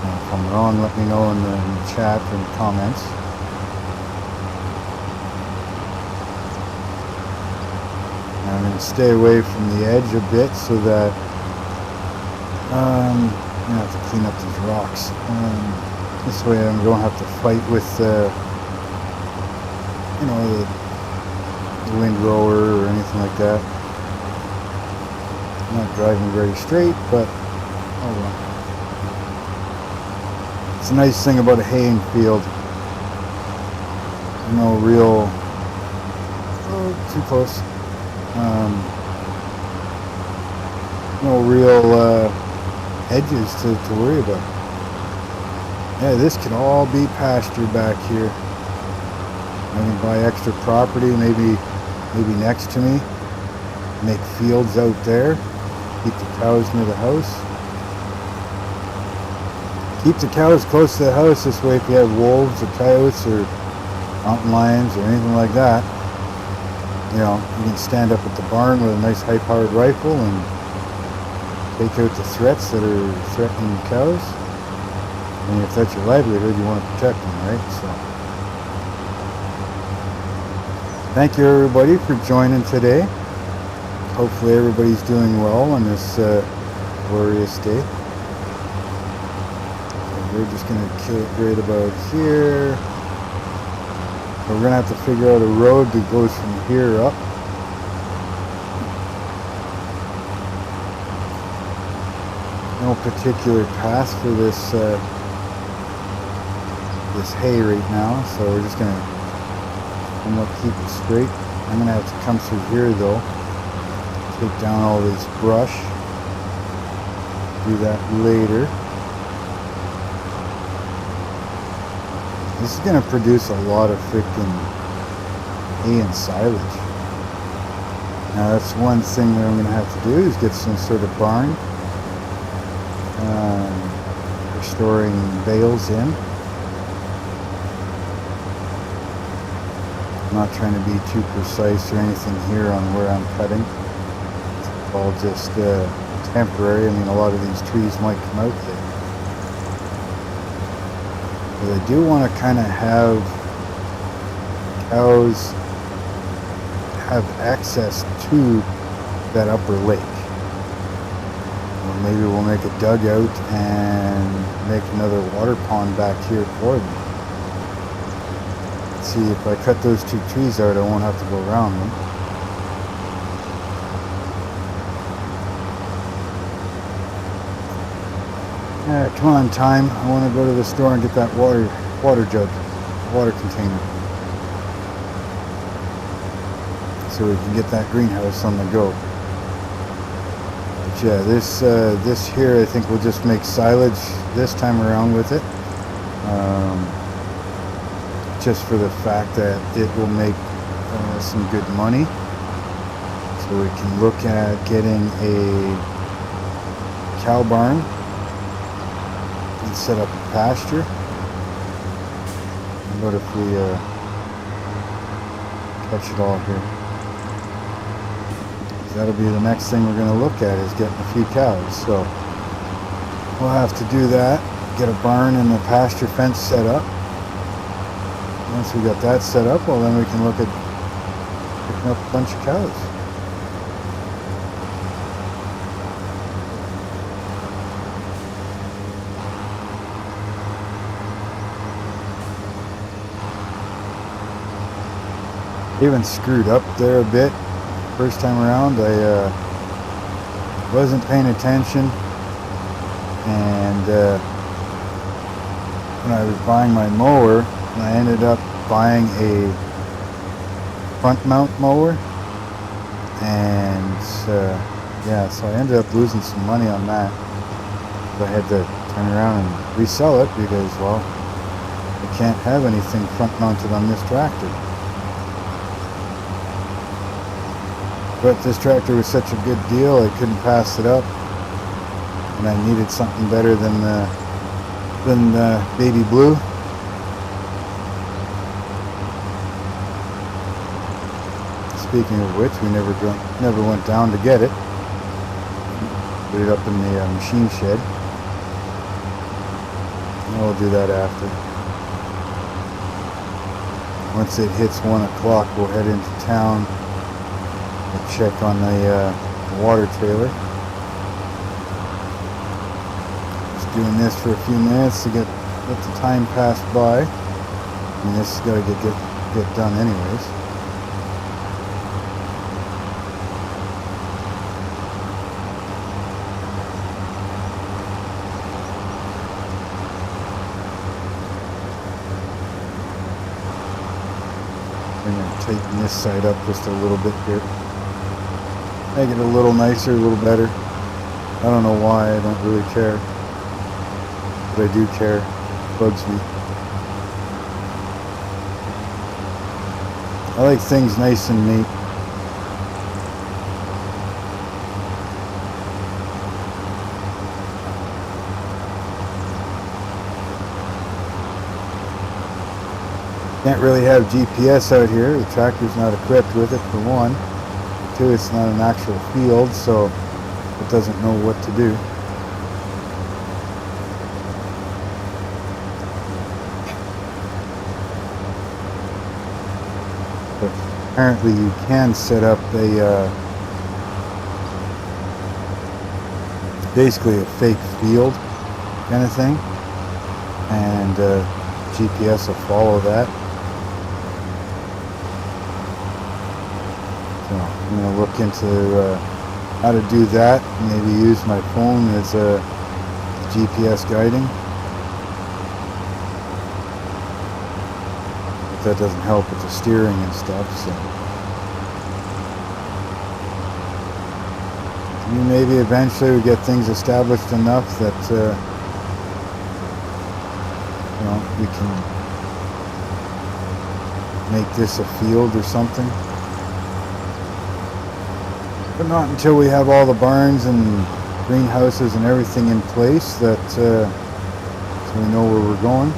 If I'm wrong, let me know in the chat or in the comments. Now I'm going to stay away from the edge a bit so that I'm going to have to clean up these rocks. This way I don't have to fight with the windrower or anything like that. Not driving very straight, but oh well. It's a nice thing about a haying field. No real, oh, too close. No real edges to worry about. Yeah, this can all be pasture back here. I can buy extra property, maybe next to me. Make fields out there. Keep the cows near the house. Keep the cows close to the house. This way, if you have wolves or coyotes or mountain lions or anything like that, you know, you can stand up at the barn with a nice high-powered rifle and take out the threats that are threatening the cows. And if that's your livelihood, you want to protect them, right? So, thank you everybody for joining today. Hopefully everybody's doing well on this glorious day. So we're just going to kill it right about here. So we're going to have to figure out a road that goes from here up. No particular path for this this hay right now, so we're just going to somewhat keep it straight. I'm going to have to come through here though. Take down all this brush. Do that later. This is going to produce a lot of freaking hay and silage. Now that's one thing that I'm going to have to do is get some sort of barn. For storing bales in. I'm not trying to be too precise or anything here on where I'm cutting. All just temporary. I mean, a lot of these trees might come out there. But I do want to kind of have cows have access to that upper lake. Or maybe we'll make a dugout and make another water pond back here for them. Let's see, if I cut those two trees out, I won't have to go around them. Come on, time. I want to go to the store and get that water jug, water container. So we can get that greenhouse on the go. But yeah, this here I think we'll just make silage this time around with it. Just for the fact that it will make some good money. So we can look at getting a cow barn. Set up a pasture. What if we catch it all here? That'll be the next thing we're going to look at, is getting a few cows. So we'll have to do that. Get a barn and a pasture fence set up. Once we got that set up, well then we can look at picking up a bunch of cows. Even screwed up there a bit first time around. I wasn't paying attention, and when I was buying my mower, I ended up buying a front mount mower, and yeah, so I ended up losing some money on that. I had to turn around and resell it because, well, I can't have anything front mounted on this tractor. But this tractor was such a good deal, I couldn't pass it up, and I needed something better than Baby Blue. Speaking of which, we never went down to get it. Put it up in the machine shed. And we'll do that after. Once it hits 1 o'clock, we'll head into town. We'll check on the water trailer. Just doing this for a few minutes to let the time pass by. I mean, this has got to get done anyways. tighten this side up just a little bit here. Make it a little nicer, a little better. I don't know why, I don't really care. But I do care. It bugs me. I like things nice and neat. Can't really have GPS out here. The tractor's not equipped with it, for one. Two, it's not an actual field, so it doesn't know what to do. But apparently you can set up a basically a fake field kind of thing, and GPS will follow that. So I'm going to look into how to do that. Maybe use my phone as a GPS guiding. But that doesn't help with the steering and stuff. So maybe eventually we get things established enough that you know, we can make this a field or something. But not until we have all the barns and greenhouses and everything in place that so we know where we're going.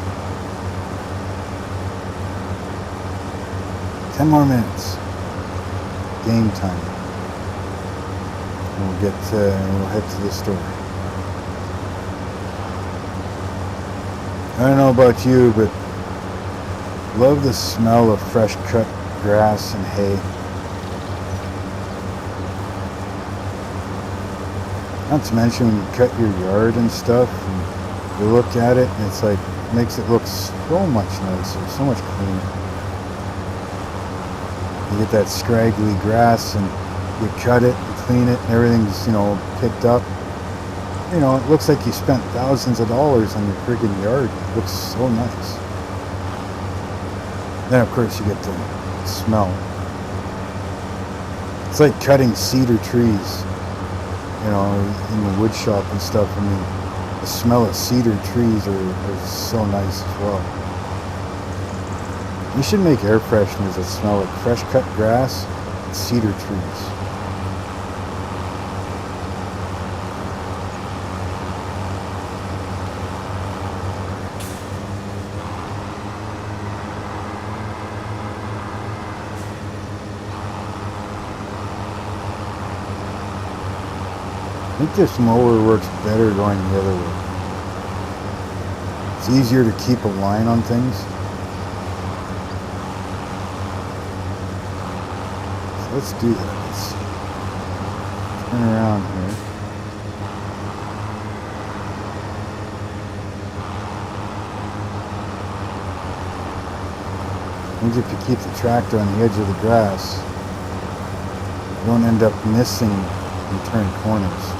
10 more minutes. Game time. And we'll head to the store. I don't know about you, but love the smell of fresh cut grass and hay. Not to mention when you cut your yard and stuff, and you look at it, and it's like, makes it look so much nicer, so much cleaner. You get that scraggly grass, and you cut it, you clean it, and everything's, you know, picked up. You know, it looks like you spent thousands of dollars on your friggin' yard. It looks so nice. Then, of course, you get the smell. It's like cutting cedar trees. You know, in the wood shop and stuff. I mean, the smell of cedar trees are so nice as well. You should make air fresheners that smell like fresh cut grass and cedar trees. I think this mower works better going the other way. It's easier to keep a line on things. So let's do that. Let's turn around here. I think if you keep the tractor on the edge of the grass, you don't end up missing and turn corners.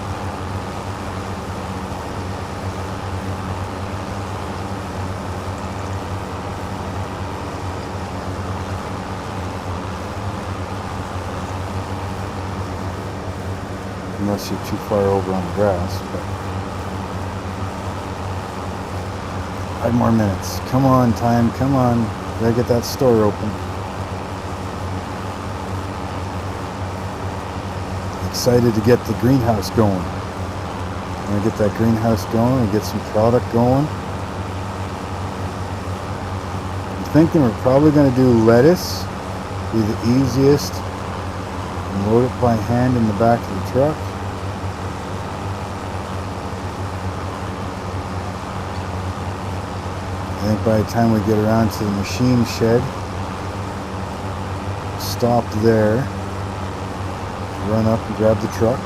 Unless you're too far over on the grass. But 5 more minutes. Come on, time. Come on. Gotta get that store open. Excited to get the greenhouse going. I'm gonna get that greenhouse going and get some product going. I'm thinking we're probably gonna do lettuce. Be the easiest. And load it by hand in the back of the truck. I think by the time we get around to the machine shed, stop there, run up and grab the truck.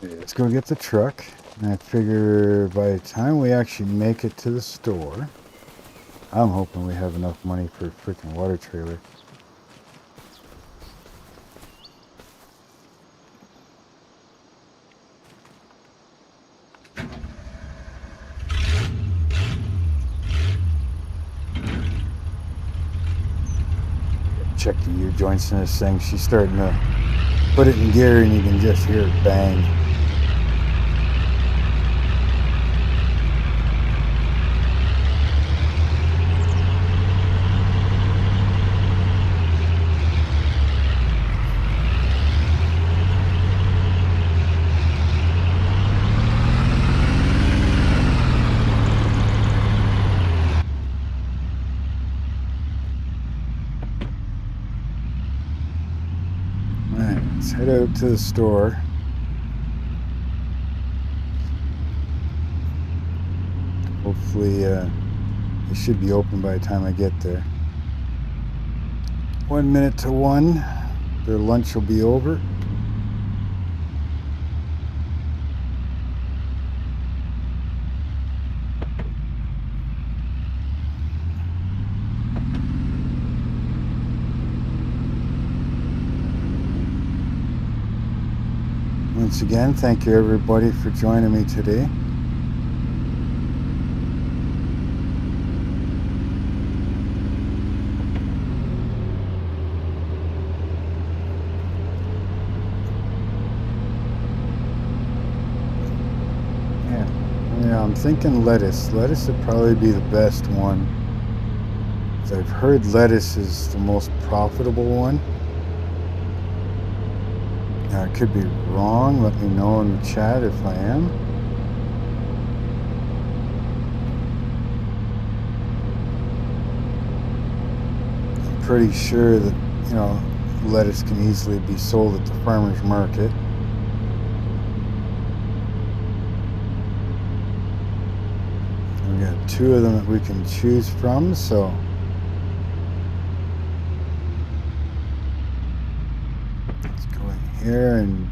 Let's go get the truck. And I figure by the time we actually make it to the store, I'm hoping we have enough money for a freaking water trailer. Check the U-joints in this thing. She's starting to put it in gear and you can just hear it bang. Let's head out to the store. Hopefully it should be open by the time I get there. 1 minute to 1. Their lunch will be over. Once again, thank you everybody for joining me today. Yeah, I'm thinking lettuce. Lettuce would probably be the best one. I've heard lettuce is the most profitable one. I could be wrong. Let me know in the chat if I am. I'm pretty sure that, you know, lettuce can easily be sold at the farmer's market. We got 2 of them that we can choose from, so here and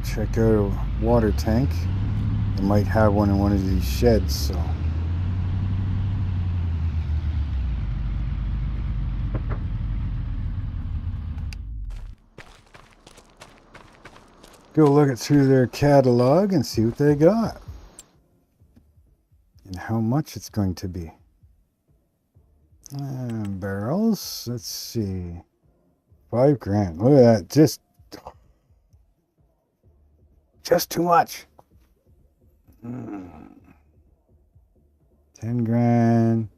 check out a water tank. They might have one in one of these sheds, so go look it through their catalog and see what they got and how much it's going to be. Barrels, let's see, $5,000. Look at that, just too much. 10,000.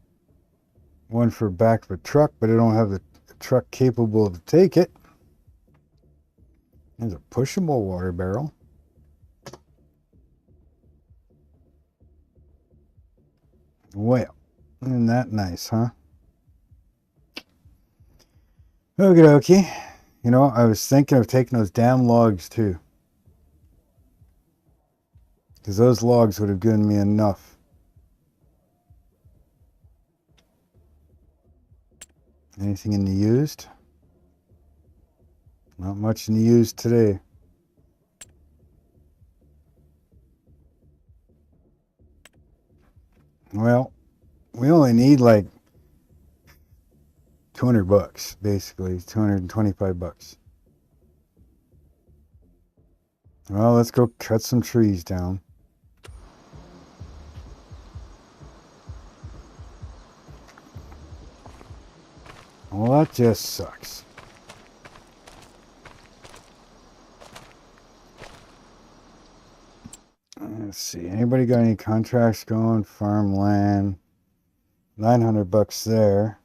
One for back of a truck, but I don't have the truck capable to take it. There's a pushable water barrel. Well, isn't that nice, huh? Okie dokie. You know, I was thinking of taking those damn logs too. Because those logs would have given me enough. Anything in the used? Not much in the used today. Well, we only need like 200 bucks, basically, 225 bucks. Well, let's go cut some trees down. Well, that just sucks. Let's see, anybody got any contracts going? Farmland, 900 bucks there.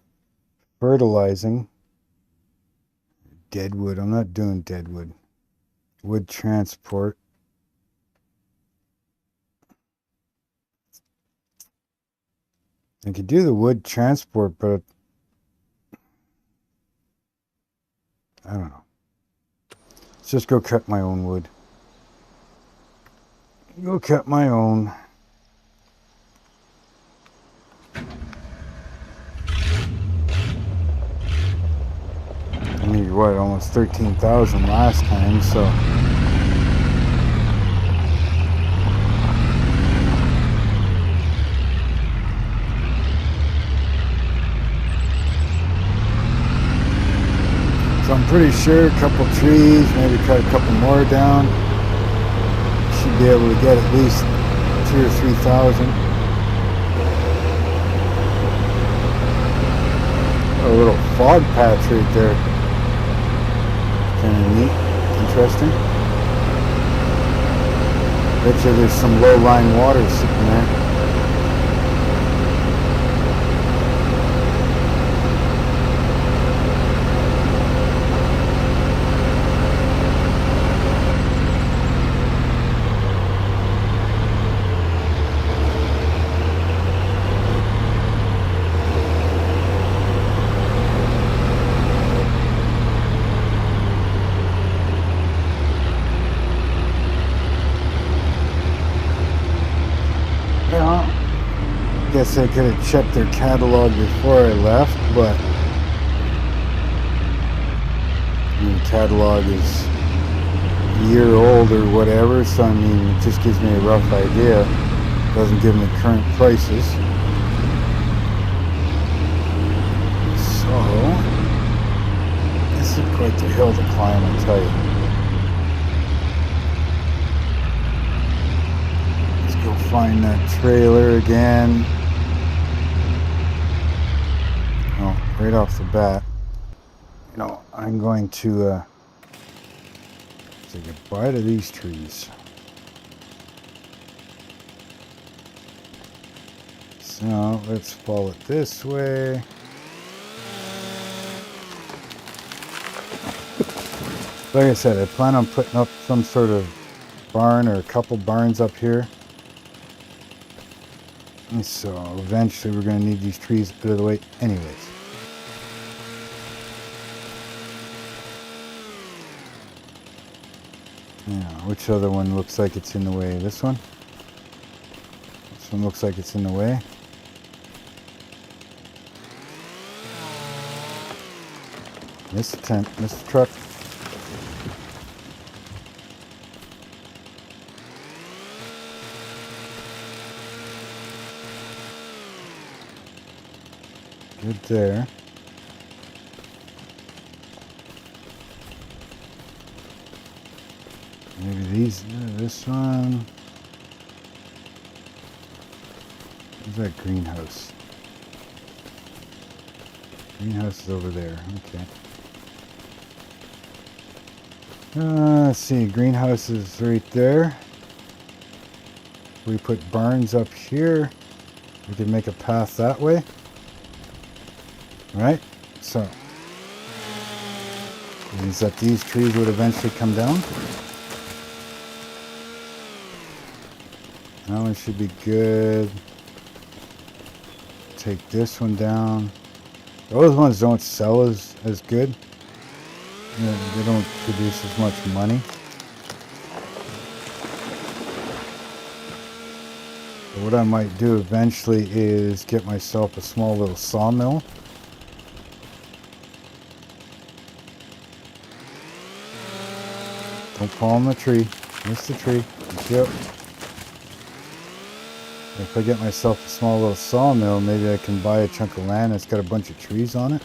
Fertilizing. Deadwood, I'm not doing deadwood. Wood transport. I could do the wood transport, but I don't know. Let's just go cut my own wood. Go cut my own. I need what, almost 13,000 last time, so pretty sure a couple trees, maybe cut a couple more down. Should be able to get at least 2,000 or 3,000. A little fog patch right there. Kind of neat, interesting. Bet you there's some low-lying water sitting there. Guess I could have checked their catalog before I left, but the catalog is a year old or whatever, so I mean it just gives me a rough idea. It doesn't give me current prices. So this is quite the hill to climb, I tell you. Let's go find that trailer again. Right off the bat, you know, I'm going to say goodbye to these trees. So let's follow it this way. Like I said, I plan on putting up some sort of barn or a couple barns up here. And so eventually we're going to need these trees out of the way anyways. Yeah, which other one looks like it's in the way? This one? This one looks like it's in the way. Missed the tent, missed the truck. Good there. Maybe these, this one. Where's that greenhouse? Greenhouse is over there, okay. Let's see, greenhouse is right there. We put barns up here. We can make a path that way. Right? So, means that these trees would eventually come down. That one should be good. Take this one down. Those ones don't sell as good. They don't produce as much money. But what I might do eventually is get myself a small little sawmill. Don't fall on the tree. Miss the tree. Yep. If I get myself a small little sawmill, maybe I can buy a chunk of land that's got a bunch of trees on it.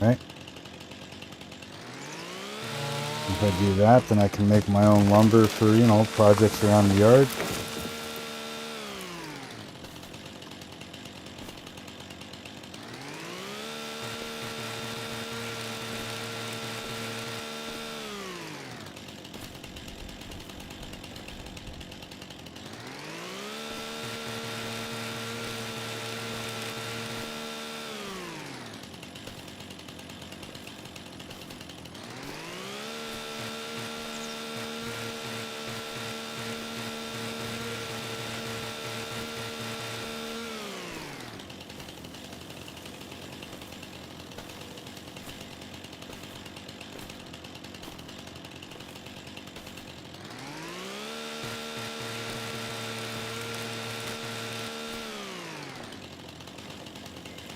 Right? If I do that, then I can make my own lumber for, you know, projects around the yard.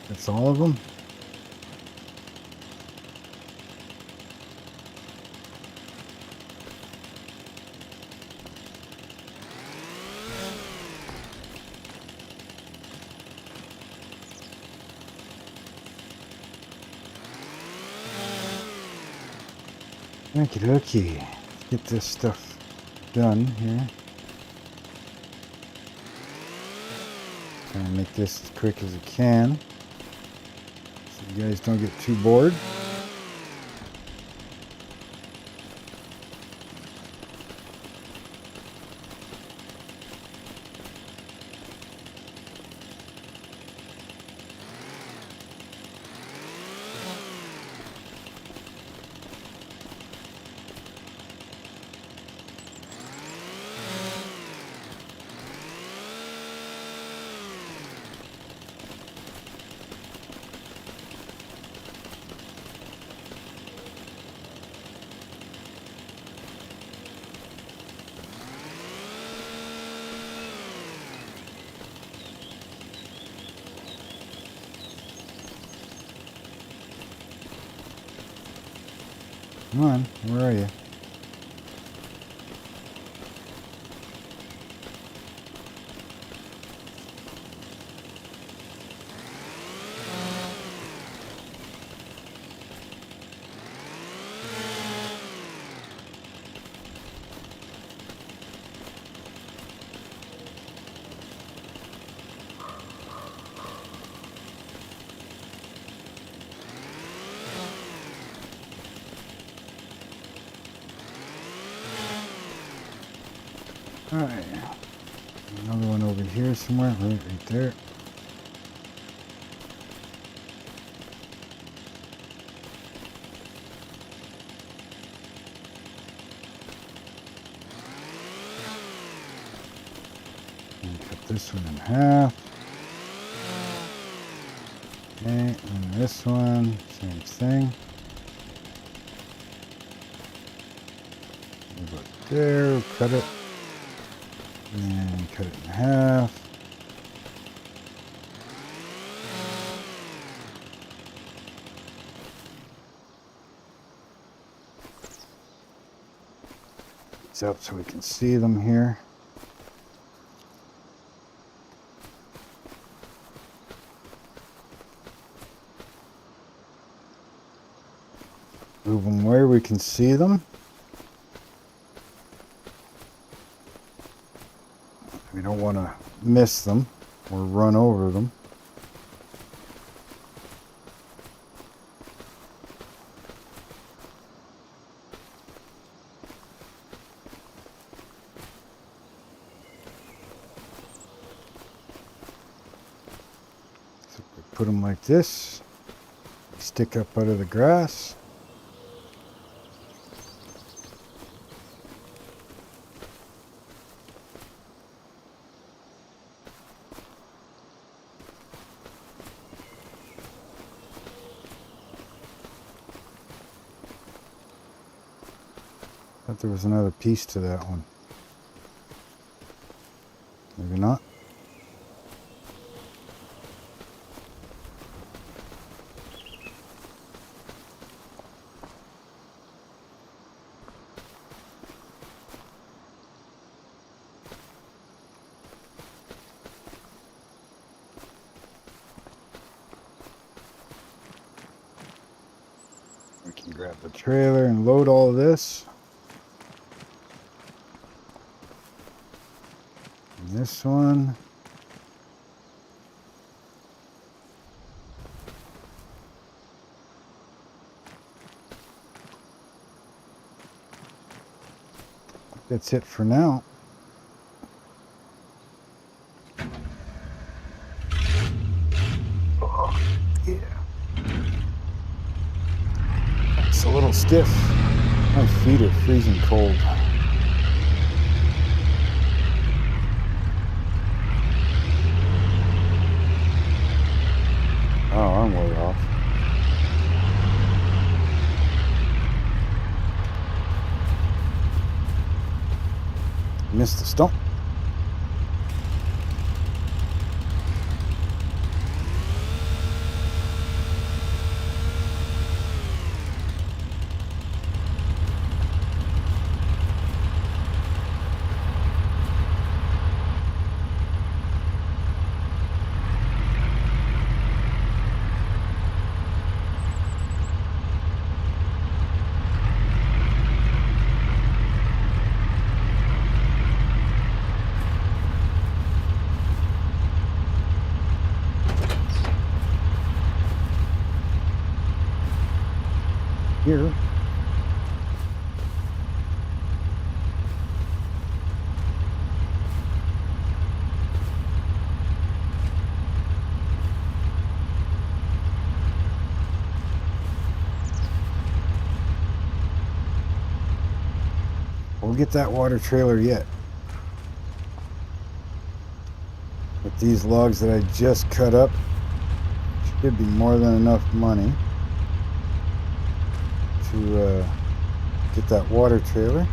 That's all of them. Okie dokie. Let's get this stuff done here. Try and make this as quick as I can, so you guys don't get too bored. Come on, where are you? Alright, another one over here somewhere, right there. And cut this one in half. Okay, and this one, same thing. About there, cut it. And cut it in half. It's up so we can see them here. Move them where we can see them. We don't want to miss them or run over them. So we put them like this, stick up out of the grass. Thought there was another piece to that one. Maybe not. We can grab the trailer and load all of this. And this one. That's it for now. Oh, yeah. It's a little stiff. My feet are freezing cold. Oh, I'm way off. Missed the stump. here. We'll get that water trailer yet. With these logs that I just cut up, should be more than enough money to get that water trailer.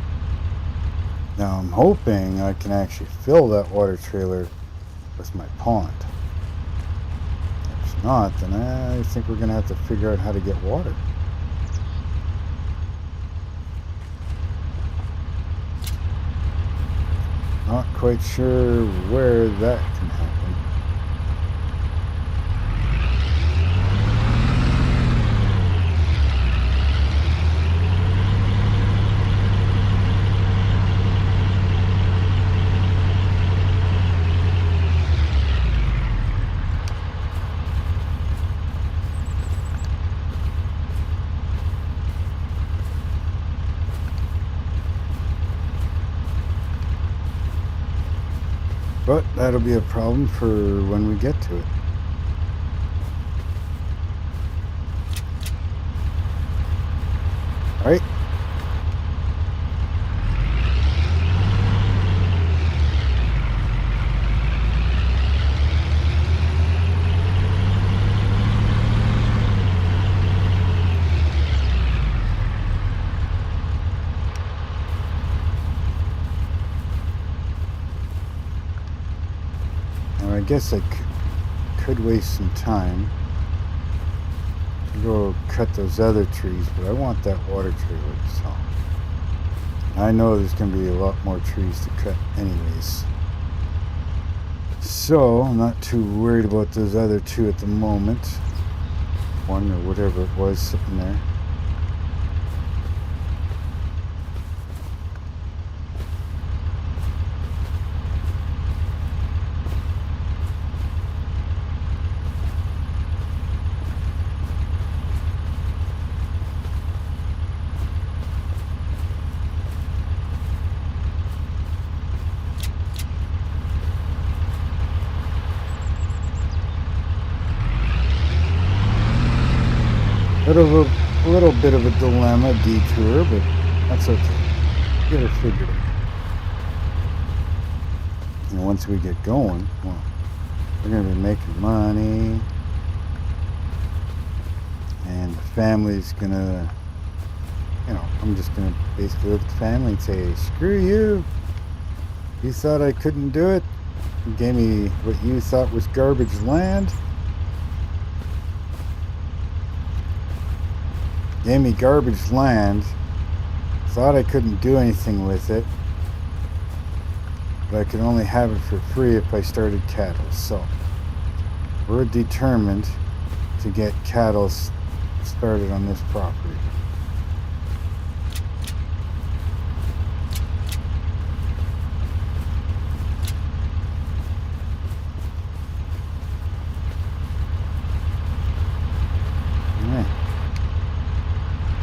Now I'm hoping I can actually fill that water trailer with my pond. If not, then I think we're going to have to figure out how to get water. Not quite sure where that can happen. But that'll be a problem for when we get to it. All right. I guess I could waste some time to go cut those other trees, but I want that water trailer, so I know there's going to be a lot more trees to cut anyways. So I'm not too worried about those other two at the moment. One or whatever it was sitting there. A little bit of a dilemma, detour, but that's okay. Get her figured out. And once we get going, well, we're going to be making money, and the family's going to, I'm just going to basically look at the family and say, screw you. You thought I couldn't do it? You gave me what you thought was garbage land. Gave me garbage land, thought I couldn't do anything with it, but I could only have it for free if I started cattle. So we're determined to get cattle started on this property.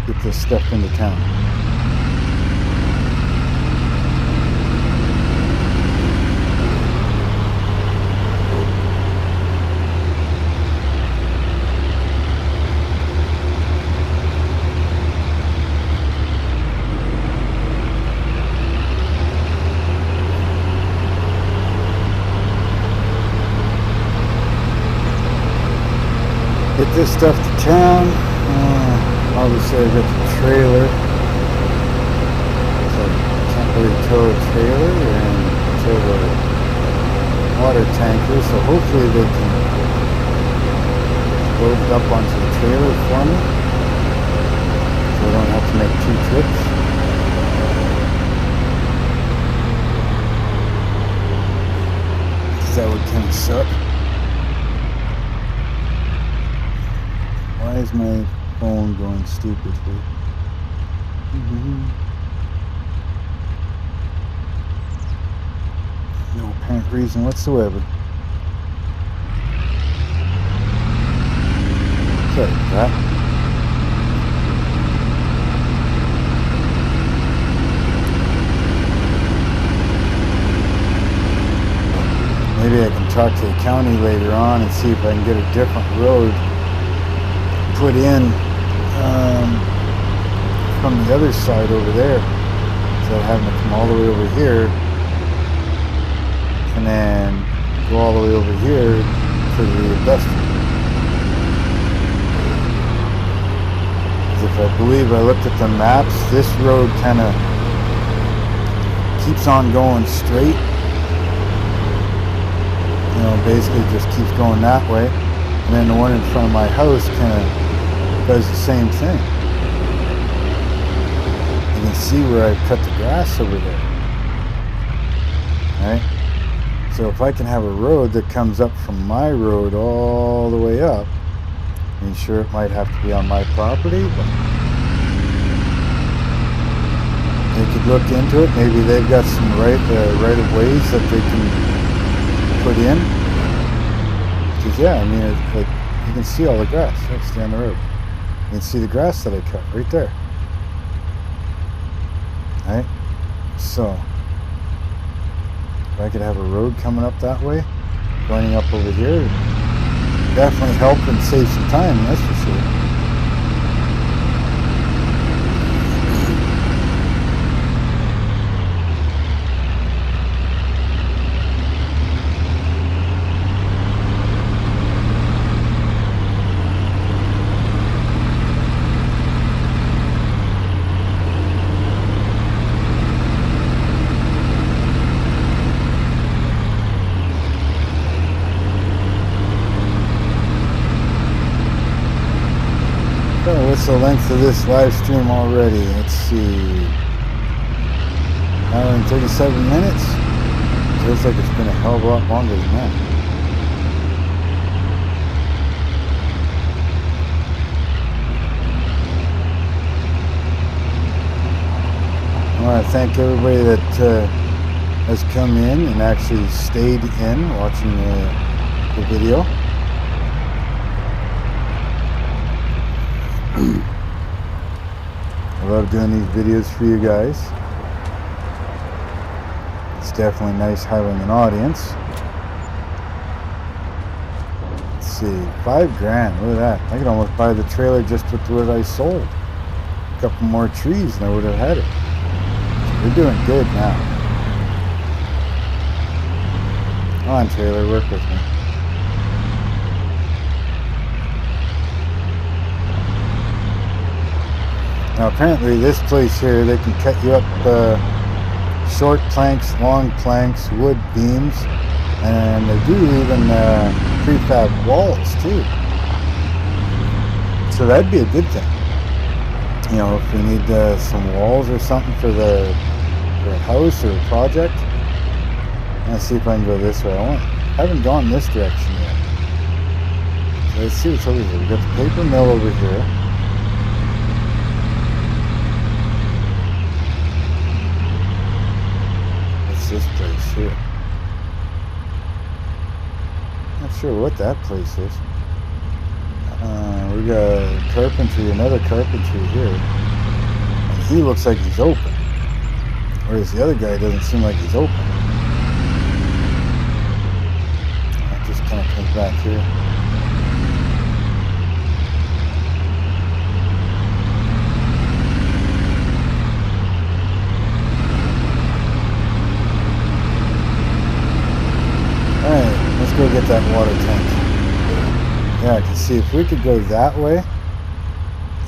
Get this stuff into town. Get this stuff to town. Obviously I got the trailer, so I can't really tow a trailer and tow the water tanker, so hopefully they can load it up onto the trailer for me, so I don't have to make 2 trips. Because that would kind of suck. Why is my phone going stupidly? No apparent reason whatsoever. Sorry for that. maybe I can talk to the county later on and see if I can get a different road put in from the other side over there, instead of having to come all the way over here and then go all the way over here to the industrial. If I believe I looked at the maps, this road kind of keeps on going straight. You know, basically just keeps going that way. And then the one in front of my house kind of does the same thing. You can see where I've cut the grass over there. Right? So if I can have a road that comes up from my road all the way up, I mean, sure, it might have to be on my property, but they could look into it. Maybe they've got some right of ways that they can put in. Because yeah, I mean, it's like you can see all the grass. That's down the road. You can see the grass that I cut right there. Right? So if I could have a road coming up that way, going up over here, definitely help and save some time, that's for sure. What's the length of this live stream already? Let's see. Hour and 37 minutes. Feels like it's been a hell of a lot longer than that. I want to thank everybody that has come in and actually stayed in watching the video. I love doing these videos for you guys. It's definitely nice having an audience. Let's see, $5,000, look at that. I could almost buy the trailer just with what I sold. A couple more trees and I would have had it. We're doing good now. Come on, trailer, work with me. Now apparently this place here, they can cut you up short planks, long planks, wood beams, and they do even prefab walls too. So that'd be a good thing. You know, if we need some walls or something for a house or a project. Let's see if I can go this way. I haven't gone this direction yet. So let's see what's over here. We've got the paper mill over here. This place here. Not sure what that place is. We got carpentry, another carpentry here. And he looks like he's open. Whereas the other guy doesn't seem like he's open. That just kind of comes back here. Alright, let's go get that water tank. Yeah, I can see if we could go that way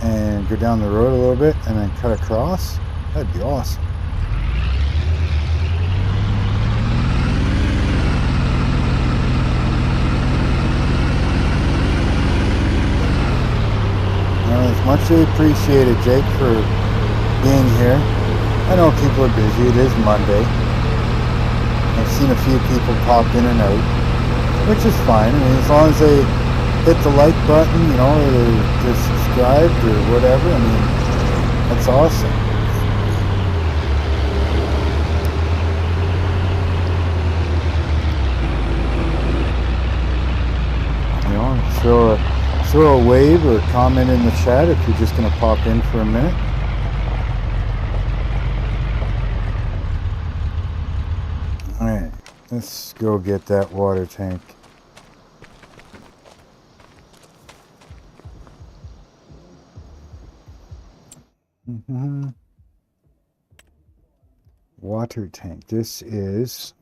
and go down the road a little bit and then cut across, that'd be awesome. Well, it's muchly appreciated, Jake, for being here. I know people are busy, it is Monday. I've seen a few people pop in and out, which is fine. I mean, as long as they hit the like button, you know, or they're subscribed or whatever, I mean, that's awesome. You know, throw a wave or a comment in the chat if you're just going to pop in for a minute. Let's go get that water tank. Water tank. This is...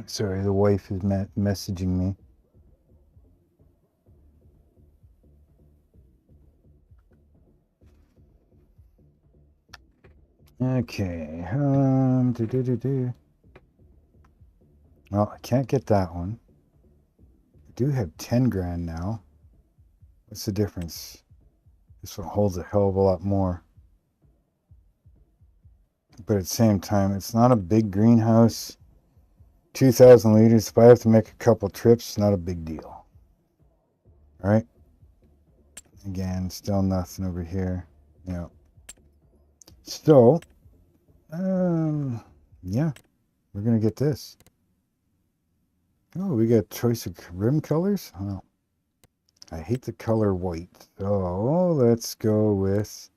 Sorry, the wife is messaging me. Okay. Well, I can't get that one. I do have 10 grand now. What's the difference? This one holds a hell of a lot more. But at the same time, it's not a big greenhouse. 2,000 liters. If I have to make a couple trips, not a big deal. All right. Again, still nothing over here. Yeah. So, yeah, we're gonna get this. Oh, we got choice of rim colors. Oh, I hate the color white. So let's go with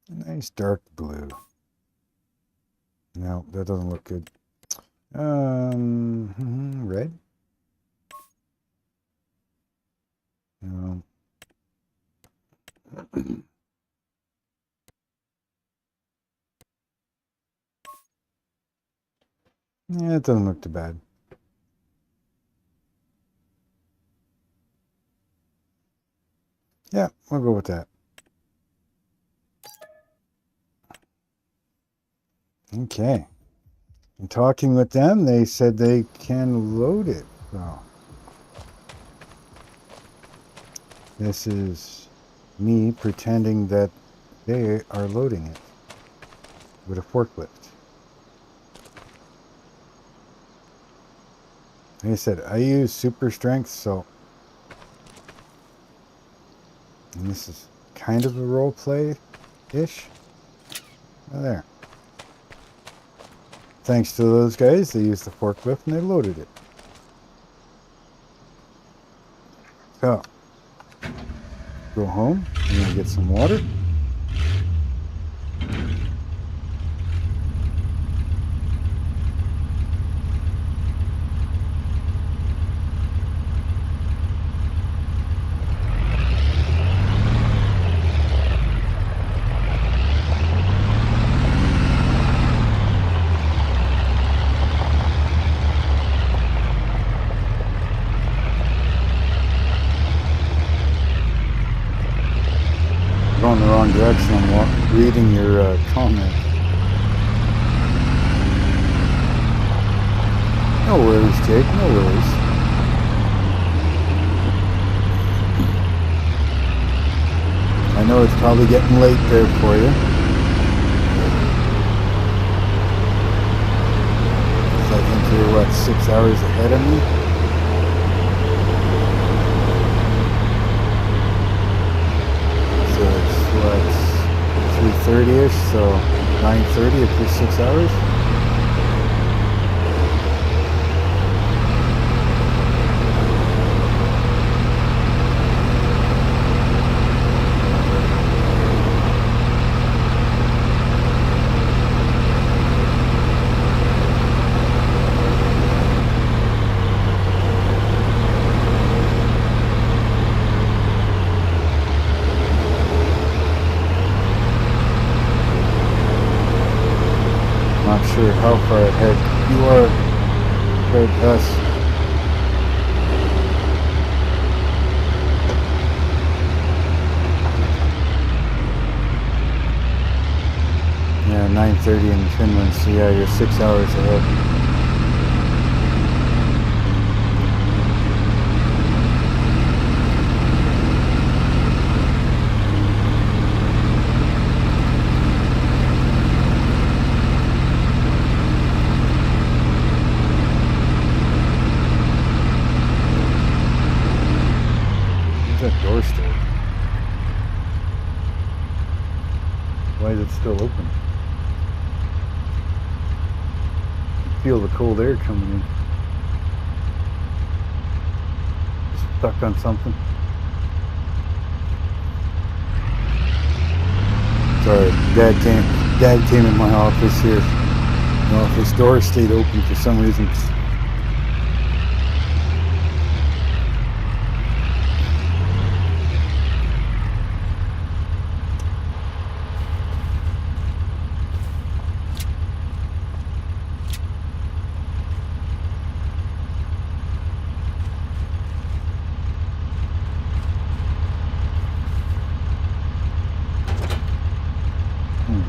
a nice dark blue. No, that doesn't look good. Red. No. Yeah, it doesn't look too bad. Yeah, we'll go with that. Okay. And talking with them, they said they can load it. So this is me pretending that they are loading it with a forklift. Like I said, I use super strength, so... And this is kind of a role play-ish. Oh, there. Thanks to those guys, they used the forklift and they loaded it. So, go home. I'm going to get some water. Going the wrong direction. I'm reading your comment. No worries, Jake. No worries. I know it's probably getting late there for you. I think you're, what, 6 hours ahead of me? It's 3:30ish, so 9:30 if it's 6 hours. Not sure how far ahead you are compared to us. Yeah, 9:30 in Finland, so yeah, you're 6 hours ahead. That door still? Why is it still open? Feel the cold air coming in. Stuck on something. Sorry, Dad came in my office here. The office door stayed open for some reason.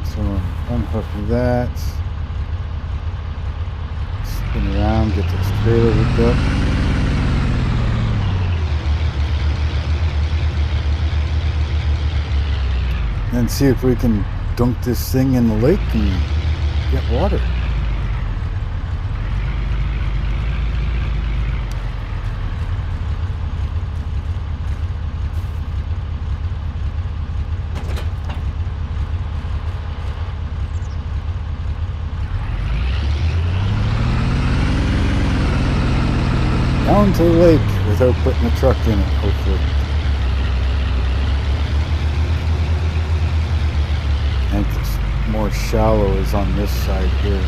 So unhook that. Spin around, get this trailer hooked up. And see if we can dunk this thing in the lake and get water. Down to the lake without putting the truck in it, hopefully. I think it's more shallow is on this side here.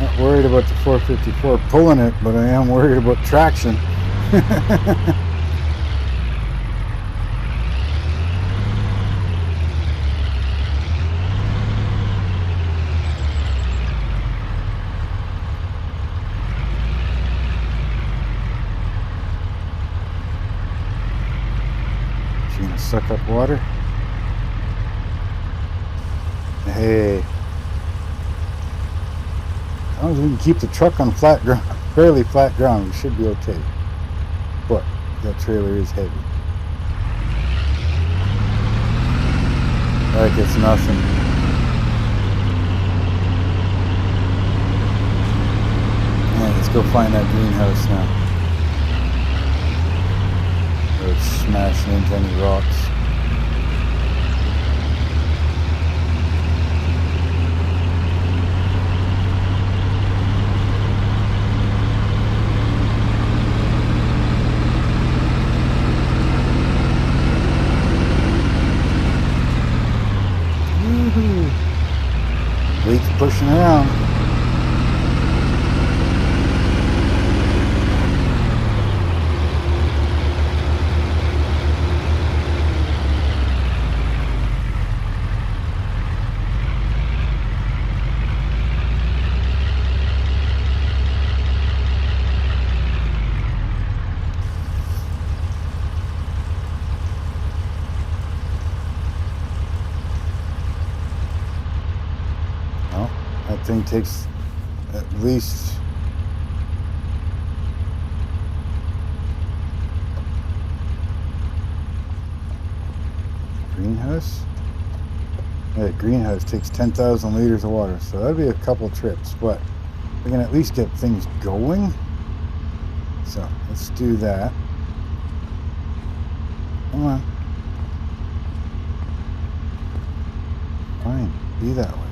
Not worried about the 454 pulling it, but I am worried about traction. Suck up water. Hey, as long as we can keep the truck on flat ground, fairly flat ground, we should be okay. But that trailer is heavy. Like it's nothing. Yeah, let's go find that greenhouse now. Smashing into any rocks. Woohoo! Leak's pushing around. That thing takes at least greenhouse. Yeah, greenhouse takes 10,000 liters of water, so that'd be a couple trips, but we can at least get things going. So let's do that. Come on. Fine, be that way.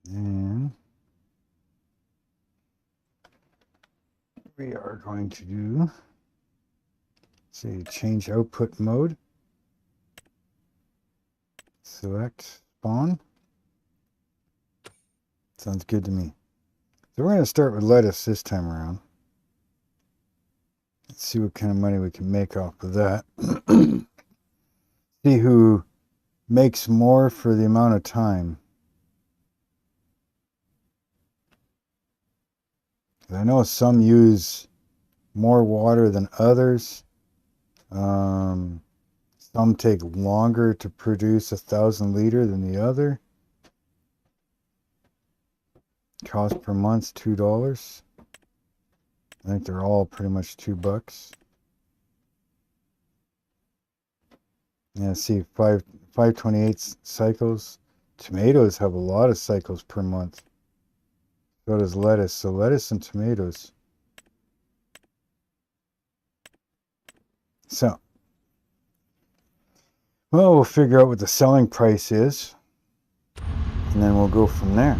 And we are going to do, say, change output mode. Select spawn. Sounds good to me. So we're going to start with lettuce this time around. Let's see what kind of money we can make off of that. See who makes more for the amount of time. I know some use more water than others. Some take longer to produce 1,000 liter than the other. Cost per month $2. I think they're all pretty much $2. Yeah, see, 528 cycles. Tomatoes have a lot of cycles per month. So does lettuce. So lettuce and tomatoes. So, well, we'll figure out what the selling price is, and then we'll go from there.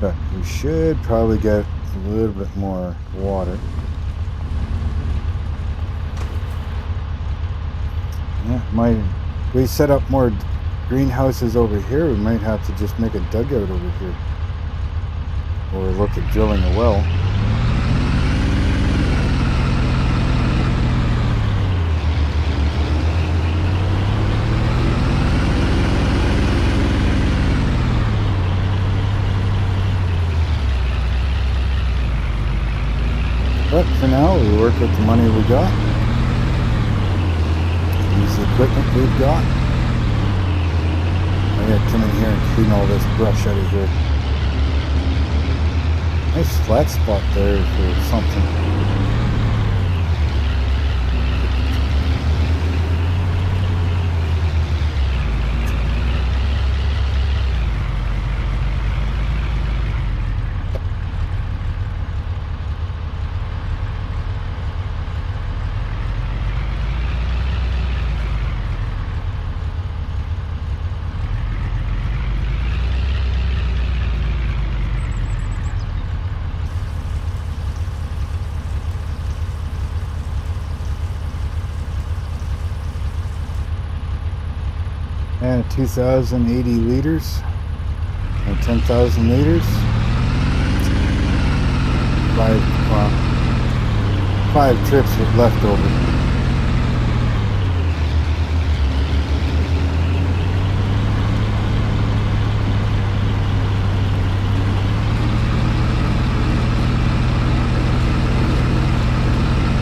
But we should probably get a little bit more water. Yeah, we set up more greenhouses over here. We might have to just make a dugout over here, or look at drilling a well. But for now, we work with the money we got. Use the equipment we've got. I gotta come in here and clean all this brush out of here. Nice flat spot there for something. And 2,080 liters, and 10,000 liters. Five trips with leftover.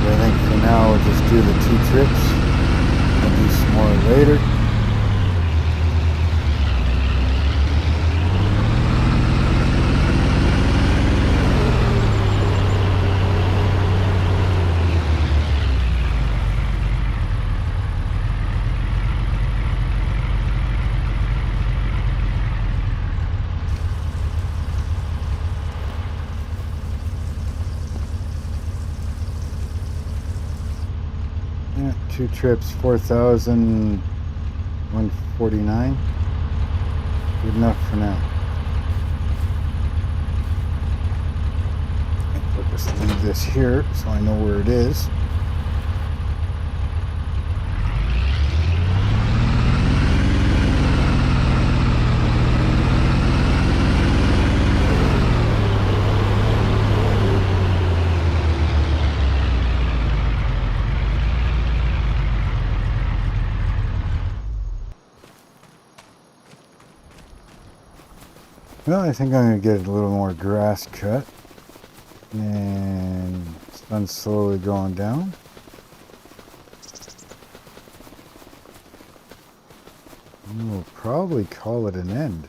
I think for now we'll just do the 2 trips. I'll do some more later. Yeah, 2 trips, 4,149. Good enough for now. We'll just leave this here so I know where it is. Well, I think I'm going to get a little more grass cut, and sun's slowly going down. And we'll probably call it an end.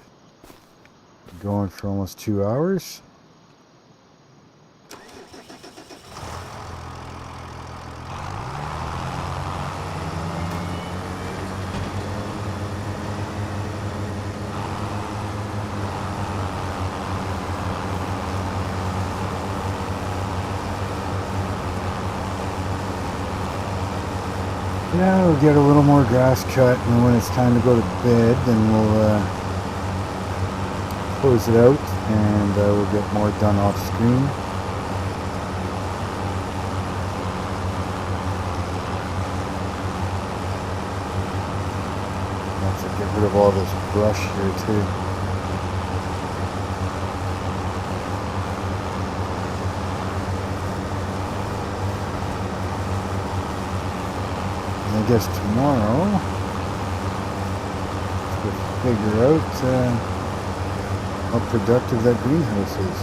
Going for almost 2 hours. Now we'll get a little more grass cut, and when it's time to go to bed, then we'll close it out, and we'll get more done off screen. Have to get rid of all this brush here too. I guess tomorrow we'll figure out how productive that greenhouse is.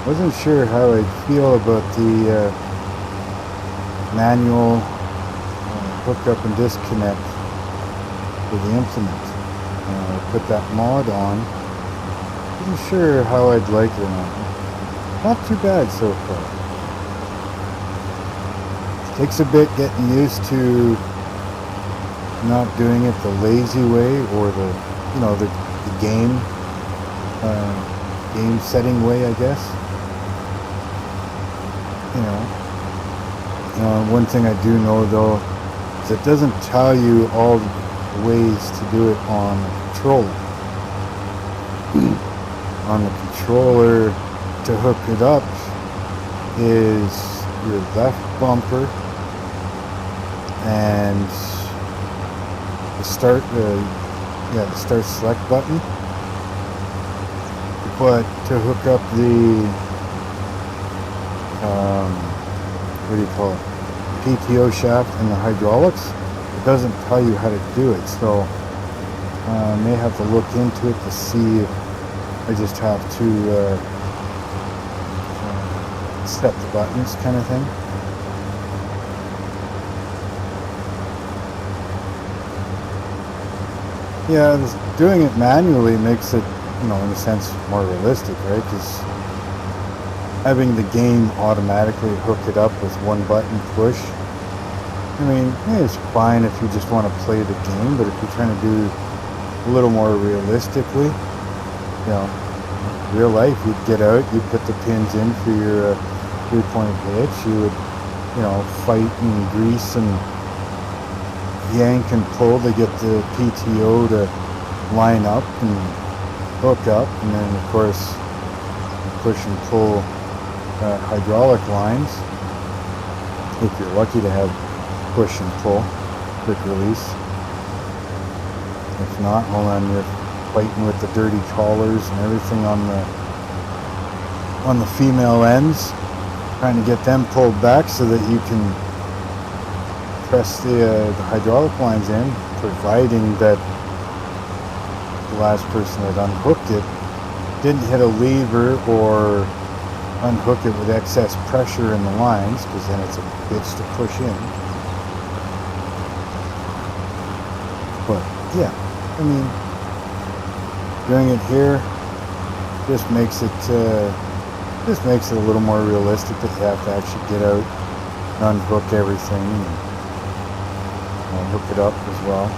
Wasn't sure how I'd feel about the manual hookup and disconnect for the implement. Put that mod on. Wasn't sure how I'd like it or not. Not too bad so far. Takes a bit getting used to not doing it the lazy way or the, you know, the game setting way, I guess. You know, one thing I do know though is it doesn't tell you all the ways to do it on the controller. On the controller, to hook it up is your left bumper and the start select button. But to hook up the what do you call it, PTO shaft and the hydraulics, it doesn't tell you how to do it, so I may have to look into it to see if I just have to set the buttons kind of thing. Yeah, doing it manually makes it, you know, in a sense more realistic, right? Because having the game automatically hook it up with one button push, I mean, yeah, it's fine if you just want to play the game, but if you're trying to do a little more realistically, you know, real life, you'd get out, you'd put the pins in for your 3-point hitch, you would, you know, fight and grease and yank and pull to get the PTO to line up and hook up, and then of course push and pull hydraulic lines if you're lucky to have push and pull, quick release. If not, well then you're fighting with the dirty collars and everything on the female ends, trying to get them pulled back so that you can press the hydraulic lines in, providing that the last person that unhooked it didn't hit a lever or unhook it with excess pressure in the lines, because then it's a bitch to push in. But yeah, I mean, doing it here just makes it a little more realistic that you have to actually get out and unhook everything and hook it up as well.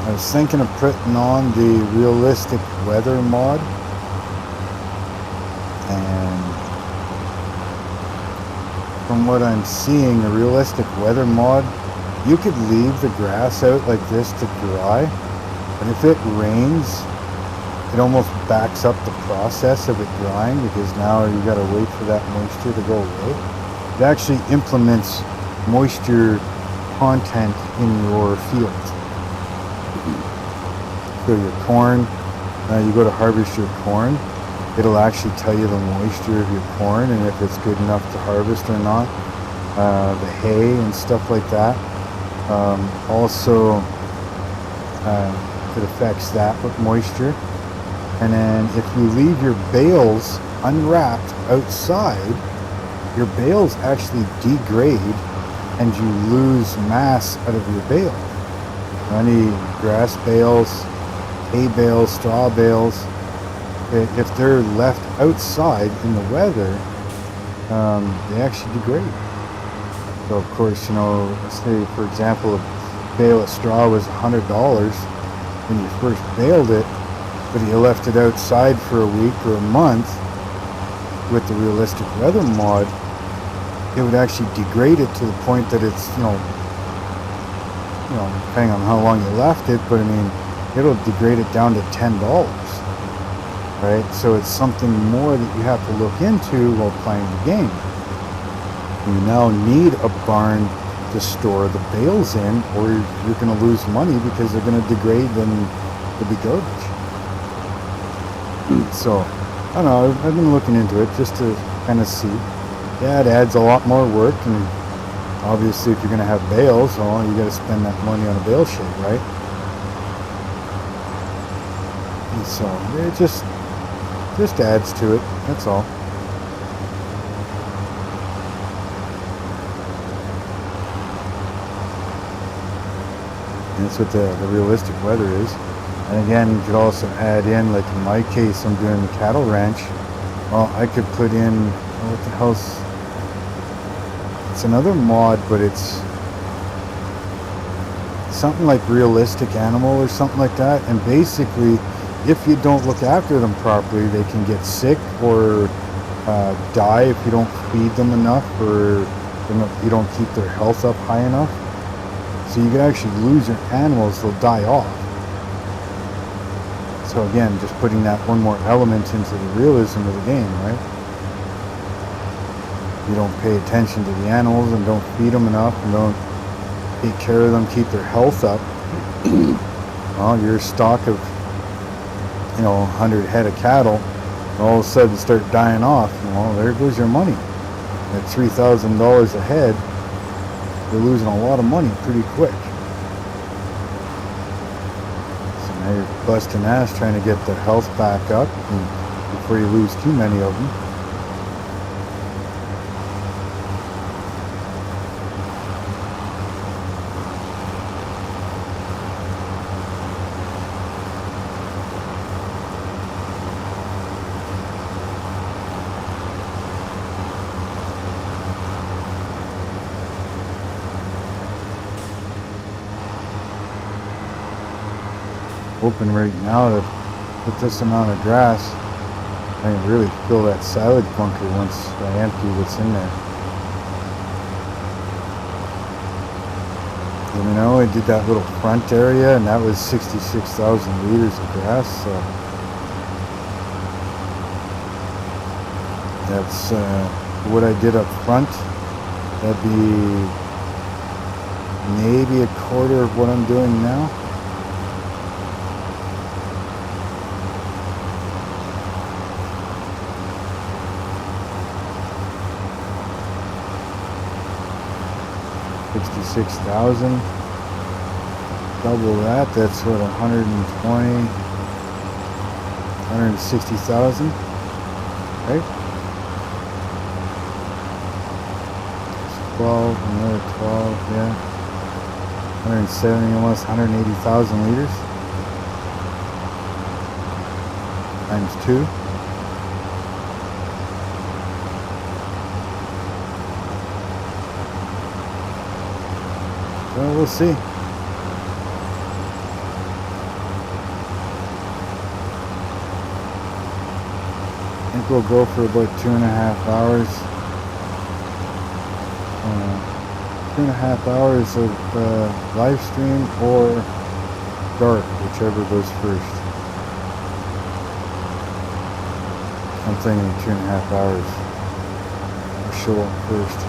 I was thinking of putting on the realistic weather mod, and from what I'm seeing, the realistic weather mod, you could leave the grass out like this to dry, but if it rains, it almost backs up the process of it drying, because now you got to wait for that moisture to go away. It actually implements moisture content in your field. So your corn, you go to harvest your corn, it'll actually tell you the moisture of your corn and if it's good enough to harvest or not. The hay and stuff like that. Also, it affects that with moisture. And then if you leave your bales unwrapped outside, your bales actually degrade and you lose mass out of your bale. Any grass bales, hay bales, straw bales, if they're left outside in the weather, they actually degrade. So of course, you know, let's say for example a bale of straw was $100 when you first baled it, but you left it outside for a week or a month. With the realistic weather mod, it would actually degrade it to the point that it's, you know, depending on how long you left it, but I mean, it'll degrade it down to $10, right? So it's something more that you have to look into while playing the game. You now need a barn to store the bales in, or you're going to lose money because they're going to degrade and they'll be garbage. So, I don't know, I've been looking into it just to kind of see. Yeah, it adds a lot more work, and obviously if you're going to have bales, well, you got to spend that money on a bale shed, right? And so it just adds to it, that's all. And that's what the realistic weather is. And again, you could also add in, like in my case, I'm doing the cattle ranch. Well, I could put in, oh, what the hell's, it's another mod, but it's something like realistic animal or something like that. And basically, if you don't look after them properly, they can get sick or die if you don't feed them enough, or you don't keep their health up high enough. So you can actually lose your animals, they'll die off. So again, just putting that one more element into the realism of the game, right? You don't pay attention to the animals and don't feed them enough and don't take care of them, keep their health up. Well, your stock of, 100 head of cattle, all of a sudden start dying off. Well, there goes your money. At $3,000 a head, you're losing a lot of money pretty quick. So now you're busting ass trying to get their health back up before you lose too many of them. Hoping right now that with this amount of grass, I can really fill that silage bunker once I empty what's in there. I did that little front area, and that was 66,000 liters of grass. So that's what I did up front. That'd be maybe a quarter of what I'm doing now. $66,000. Double that, that's what, 120, 160,000, right? 12, another 12, yeah. 170, almost 180,000 liters. Times 2. Well, we'll see. I think we'll go for about 2.5 hours. 2.5 hours of live stream or dark, whichever goes first. I'm thinking 2.5 hours. I'll show up first.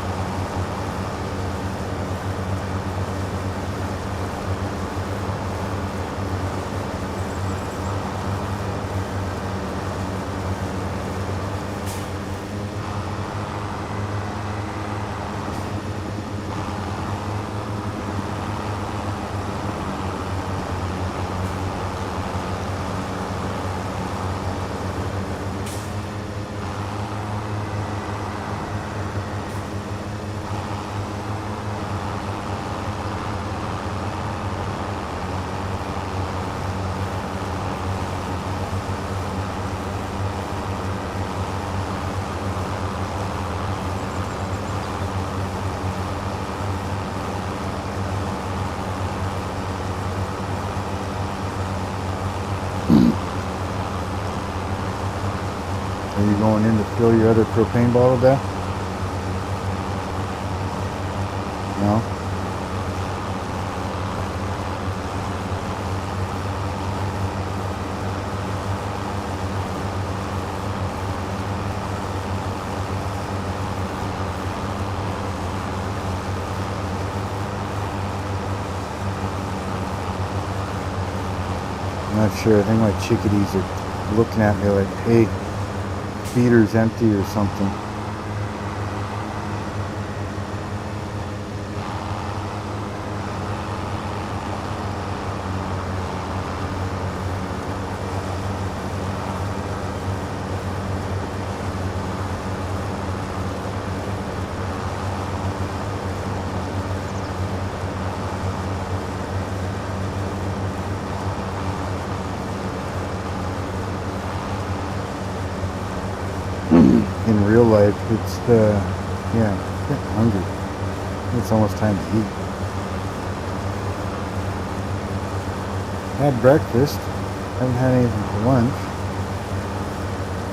Are you going in to fill your other propane bottle down? No? I'm not sure. I think my chickadees are looking at me like, hey, feeder's empty or something. it's yeah, I'm getting hungry. It's almost time to eat. Had breakfast. Haven't had anything for lunch.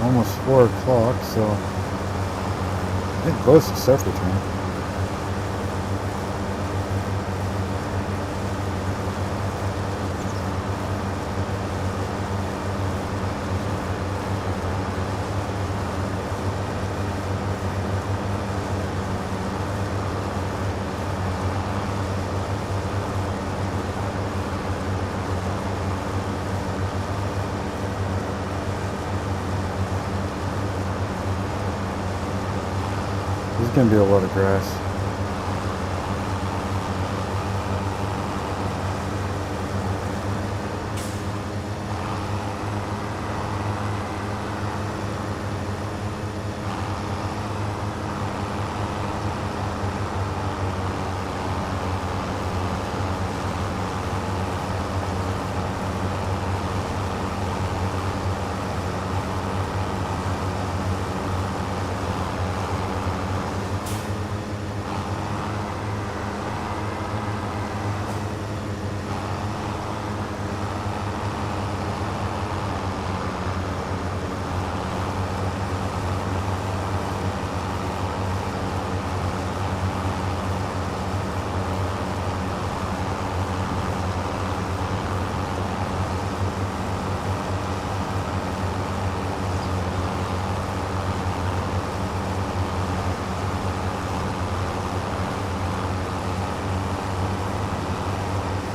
Almost 4 o'clock, so I think close to supper time. There's gonna be a lot of grass.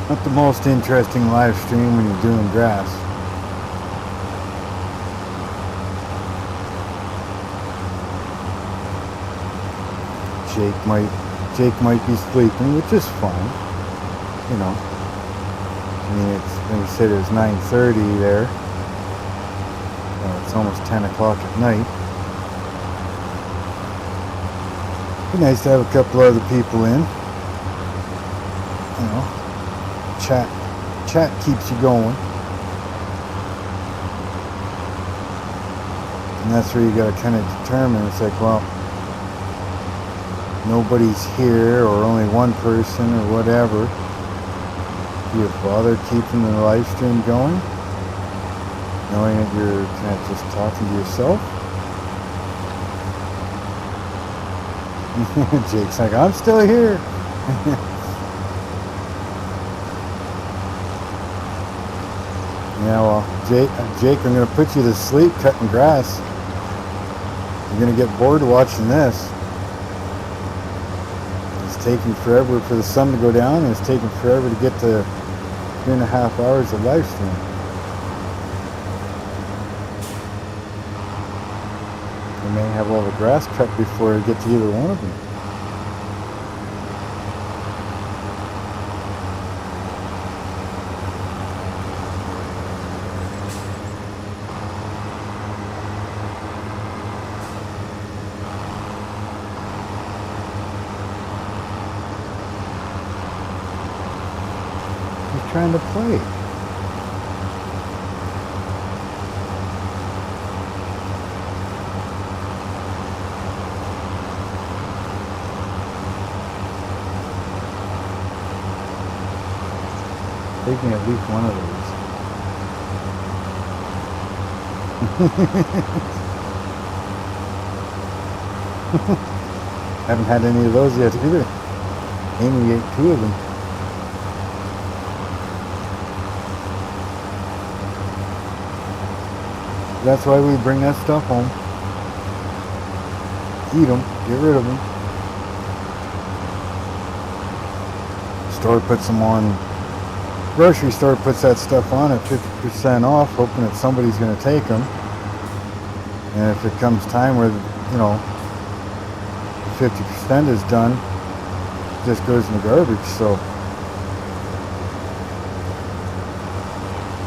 Not the most interesting live stream when you're doing grass. Jake might be sleeping, which is fine. You know. I mean, it's, like I said, it was 9:30 there. It's almost 10 o'clock at night. Be nice to have a couple other people in. You know. Chat keeps you going, and that's where you got to kind of determine. It's like, well, nobody's here, or only one person, or whatever. Do you bother keeping the live stream going, knowing that you're kind of just talking to yourself? Jake's like, I'm still here. Yeah, well, Jake, I'm going to put you to sleep cutting grass. You're going to get bored watching this. It's taking forever for the sun to go down, and it's taking forever to get to 3.5 hours of live stream. You may have all the grass cut before I get to either one of them. Trying to play. Taking at least one of those. Haven't had any of those yet either. Amy ate 2 of them. That's why we bring that stuff home. Eat them, get rid of them. Store puts them on, grocery store puts that stuff on at 50% off, hoping that somebody's going to take them. And if it comes time where, you know, 50% is done, it just goes in the garbage. So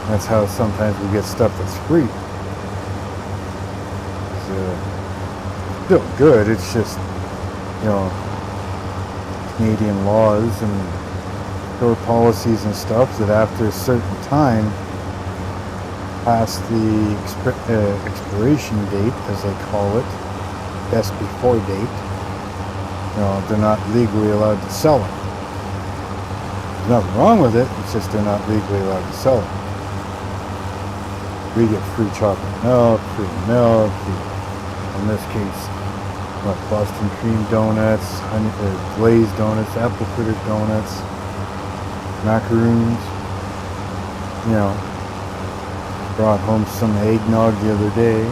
that's how sometimes we get stuff that's free. Still good, it's just, you know, Canadian laws and store policies and stuff that after a certain time past the expiration date, as they call it, best before date. They're not legally allowed to sell it. There's nothing wrong with it, it's just they're not legally allowed to sell it. We get free chocolate milk, free, in this case, Boston cream donuts, glazed donuts, apple fritter donuts, macaroons. Brought home some eggnog the other day,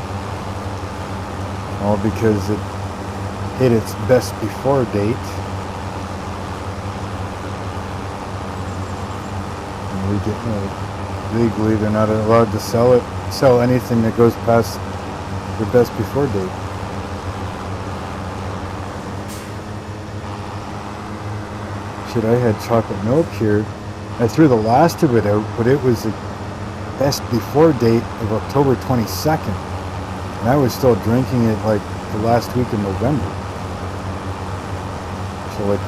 all because it hit its best before date. And we get legally they're not allowed to sell anything that goes past their best before date. Shit, I had chocolate milk here. I threw the last of it out, but it was the best before date of October 22nd. And I was still drinking it like the last week of November. So like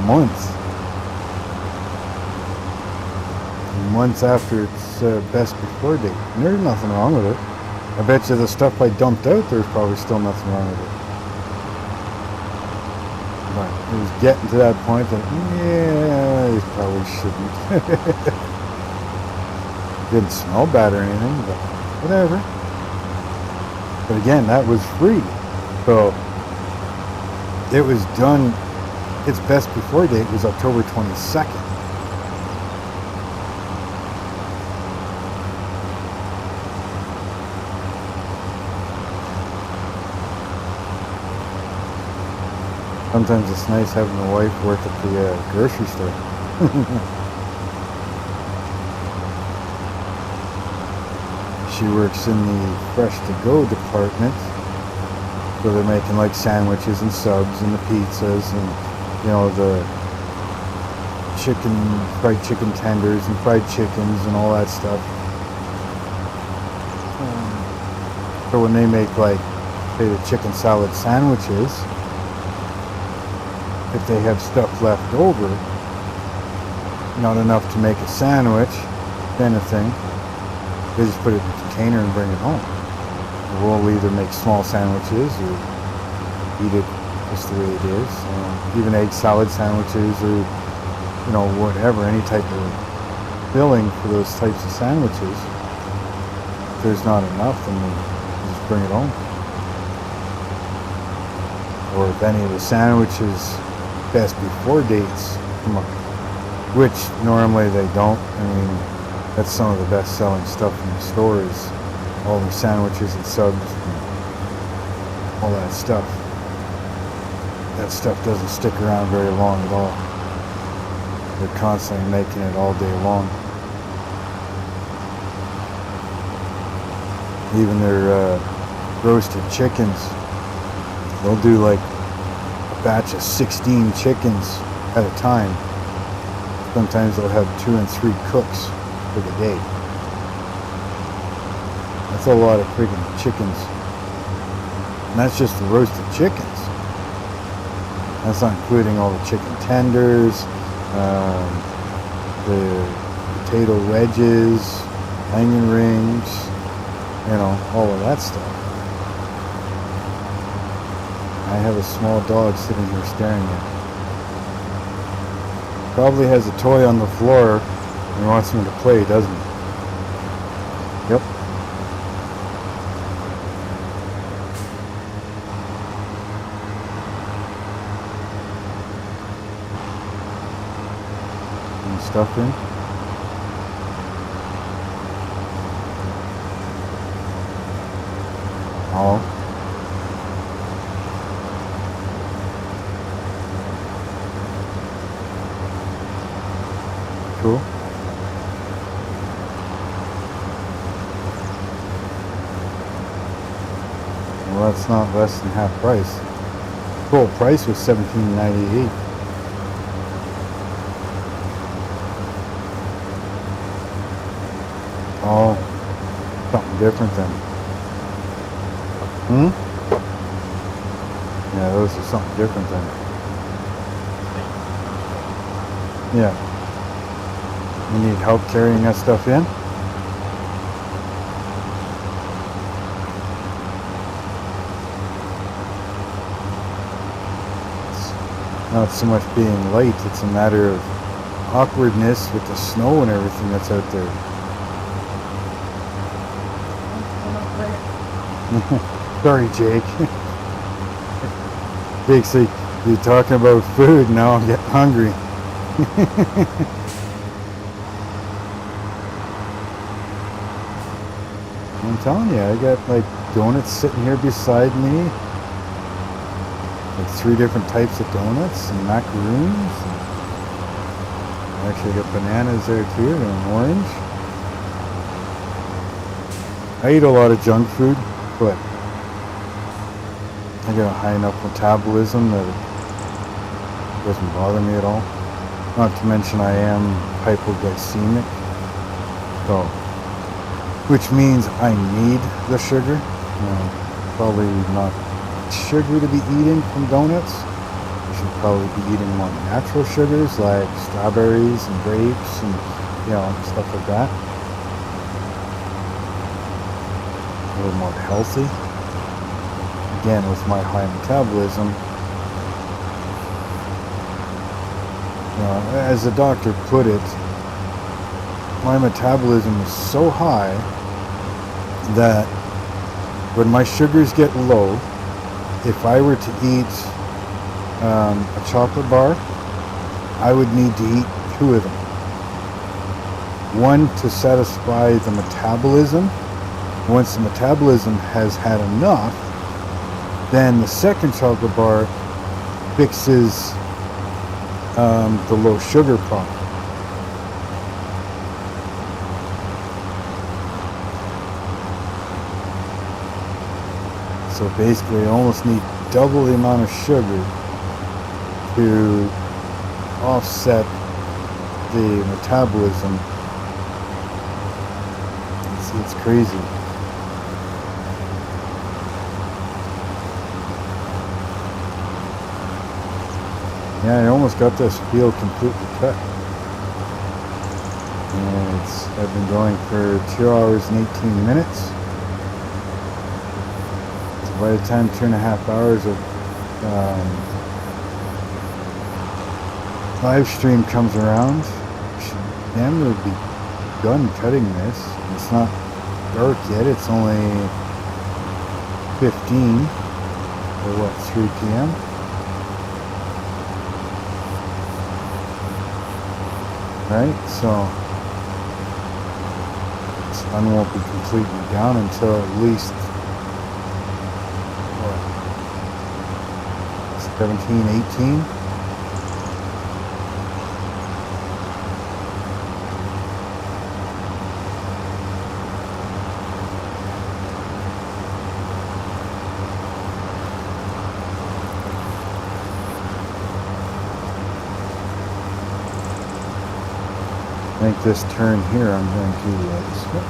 months after its best before date. And there's nothing wrong with it. I bet you the stuff I dumped out, there's probably still nothing wrong with it. But it was getting to that point that, yeah, you probably shouldn't. Didn't smell bad or anything, but whatever. But again, that was free. So it was done, its best before date was October 22nd. Sometimes it's nice having a wife work at the grocery store. She works in the fresh to go department, so they're making like sandwiches and subs and the pizzas and the fried chicken tenders and fried chickens and all that stuff. So when they make say the chicken salad sandwiches, if they have stuff left over, not enough to make a sandwich kind of thing, they just put it in a container and bring it home. We'll either make small sandwiches or eat it just the way it is. Even egg salad sandwiches or, whatever, any type of filling for those types of sandwiches. If there's not enough, then we just bring it home. Or if any of the sandwiches best before dates come up, which normally they don't. I mean, that's some of the best selling stuff in the store is all the sandwiches and subs and all that stuff. That stuff doesn't stick around very long at all. They're constantly making it all day long. Even their roasted chickens, they'll do like a batch of 16 chickens at a time. Sometimes they'll have 2 and 3 cooks for the day. That's a lot of freaking chickens. And that's just the roasted chickens. That's not including all the chicken tenders, the potato wedges, onion rings, all of that stuff. I have a small dog sitting here staring at me. Probably has a toy on the floor and wants me to play, doesn't he? Yep. And stuff in. Oh. Cool. Well, that's not less than half price. Full price was $17.98. Oh, something different then. Yeah, those are something different then. Yeah. You need help carrying that stuff in? not so much being light, it's a matter of awkwardness with the snow and everything that's out there. Sorry, Jake. Jake's like, you're talking about food, now I'm getting hungry. I'm telling you, I got like donuts sitting here beside me. Like 3 different types of donuts and macaroons. Actually, I got bananas there too, and an orange. I eat a lot of junk food, but I got a high enough metabolism that it doesn't bother me at all. Not to mention I am hypoglycemic, so which means I need the sugar. Probably not sugar to be eating from donuts. You should probably be eating more natural sugars like strawberries and grapes and stuff like that. A little more healthy. Again, with my high metabolism, as the doctor put it, my metabolism is so high that when my sugars get low, if I were to eat a chocolate bar, I would need to eat 2 of them. One to satisfy the metabolism. Once the metabolism has had enough, then the second chocolate bar fixes the low sugar problem. So basically I almost need double the amount of sugar to offset the metabolism. It's crazy. Yeah, I almost got this field completely cut. And I've been going for 2 hours and 18 minutes. So by the time 2.5 hours of live stream comes around, I should damn near be done cutting this. It's not dark yet, it's only 15 or 3 p.m. Right, so the sun won't be completely down until at least 17, 18. I think this turn here I'm going to skip.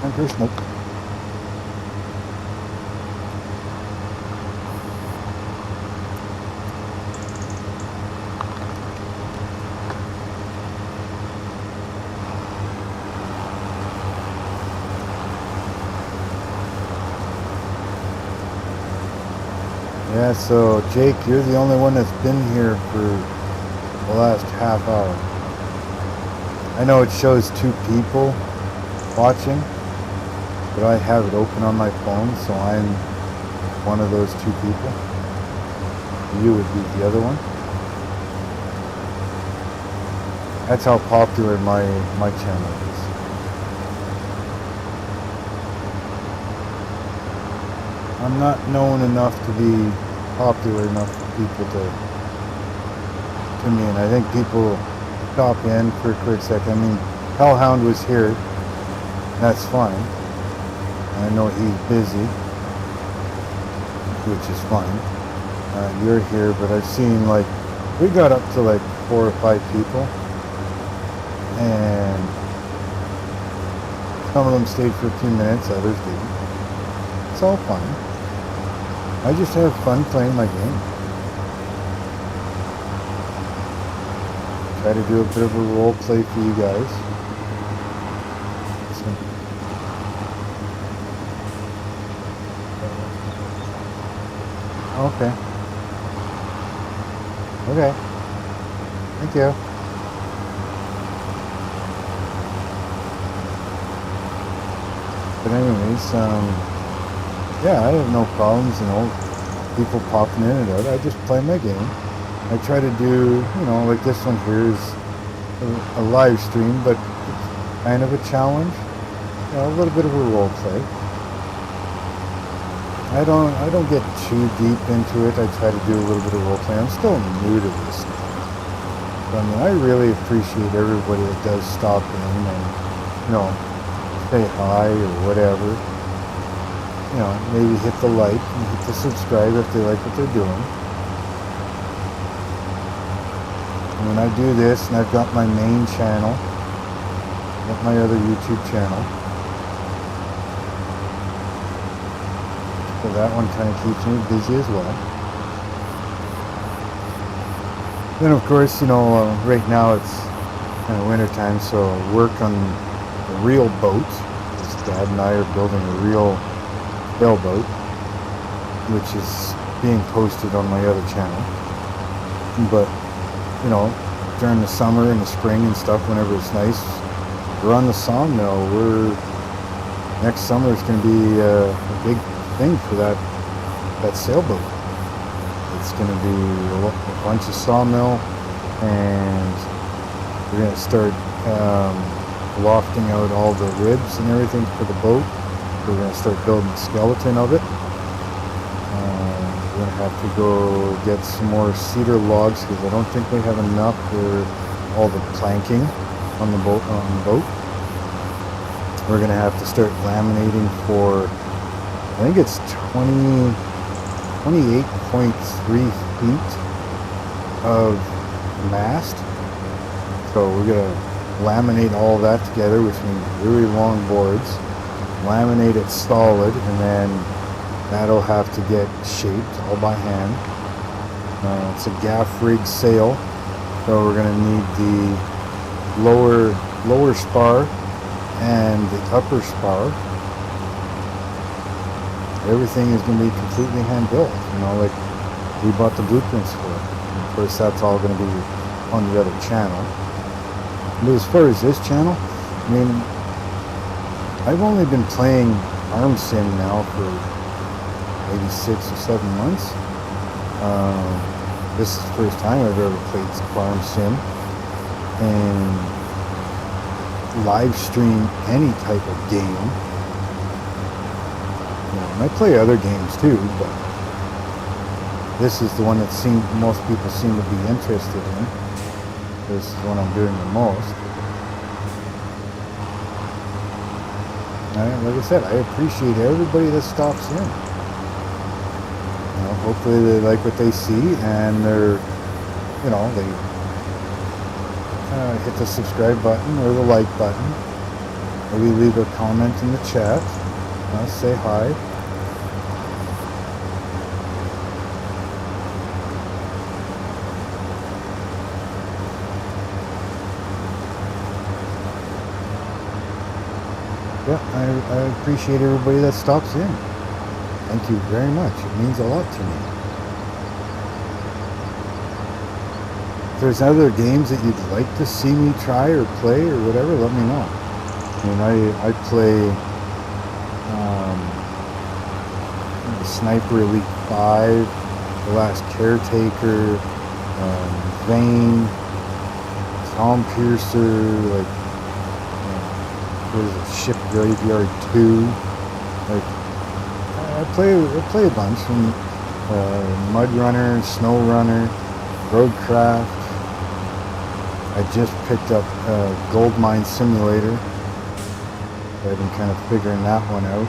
And there's smoke. Yeah, so Jake, you're the only one that's been here for the last half hour. I know it shows 2 people watching, but I have it open on my phone, so I'm one of those 2 people. You would be the other one. That's how popular my channel is. I'm not known enough to be popular enough for people to me, and I think people stop in for a quick second. I mean, Hellhound was here. That's fine. I know he's busy, which is fine. You're here, but I've seen we got up to 4 or 5 people, and some of them stayed for a few minutes, others didn't. It's all fine. I just have fun playing my game. Try to do a bit of a role play for you guys. So, okay. Okay. Thank you. But anyways, yeah, I have no problems, people popping in and out. I just play my game. I try to do, like this one here is a live stream, but it's kind of a challenge. A little bit of a role play. I don't get too deep into it. I try to do a little bit of role play. I'm still new to this stuff. But I mean, I really appreciate everybody that does stop in and, say hi or whatever. Maybe hit the like and hit the subscribe if they like what they're doing. And when I do this, and I've got my main channel, got my other YouTube channel. So that one kind of keeps me busy as well. Then of course, right now it's kind of winter time, so I work on a real boat. Dad and I are building a real sailboat, which is being posted on my other channel. But, during the summer and the spring and stuff, whenever it's nice, we're on the sawmill. Next summer is going to be a big thing for that sailboat. It's going to be a bunch of sawmill, and we're going to start lofting out all the ribs and everything for the boat. We're going to start building the skeleton of it. We're going to have to go get some more cedar logs because I don't think we have enough for all the planking on the boat. We're going to have to start laminating for, I think it's 28.3 feet of mast. So we're going to laminate all that together, which means really long boards, laminate it solid, and then that'll have to get shaped all by hand. It's a gaff rig sail, so we're going to need the lower spar and the upper spar. Everything is going to be completely hand built, like we bought the blueprints for it. And of course, that's all going to be on the other channel. But as far as this channel, I mean, I've only been playing Farm Sim now for maybe 6 or 7 months. This is the first time I've ever played Farm Sim and live stream any type of game. And I play other games too, but this is the one that most people seem to be interested in. This is what I'm doing the most. Like I said, I appreciate everybody that stops in. Hopefully they like what they see, and they're, they hit the subscribe button or the like button. Maybe leave a comment in the chat. Say hi. Yeah, I appreciate everybody that stops in. Thank you very much. It means a lot to me. If there's other games that you'd like to see me try or play or whatever, let me know. I mean, I play the Sniper Elite 5, The Last Caretaker, Vane, Tom Piercer, like, what is it, Ship Graveyard 2. Like, I play a bunch from Mud Runner, Snow Runner, Roadcraft. I just picked up Gold Mine Simulator. I've been kind of figuring that one out.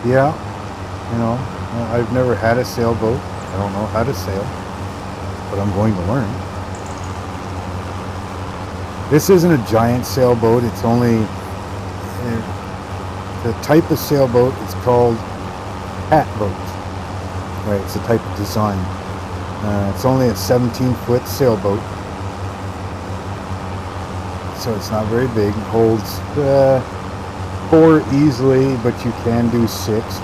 Yeah, you know, I've never had a sailboat. I don't know how to sail, but I'm going to learn. This isn't a giant sailboat. It's only the type of sailboat is called cat boat. Right, it's a type of design. It's only a 17-foot sailboat, so it's not very big. It holds 4 easily, but you can do 6.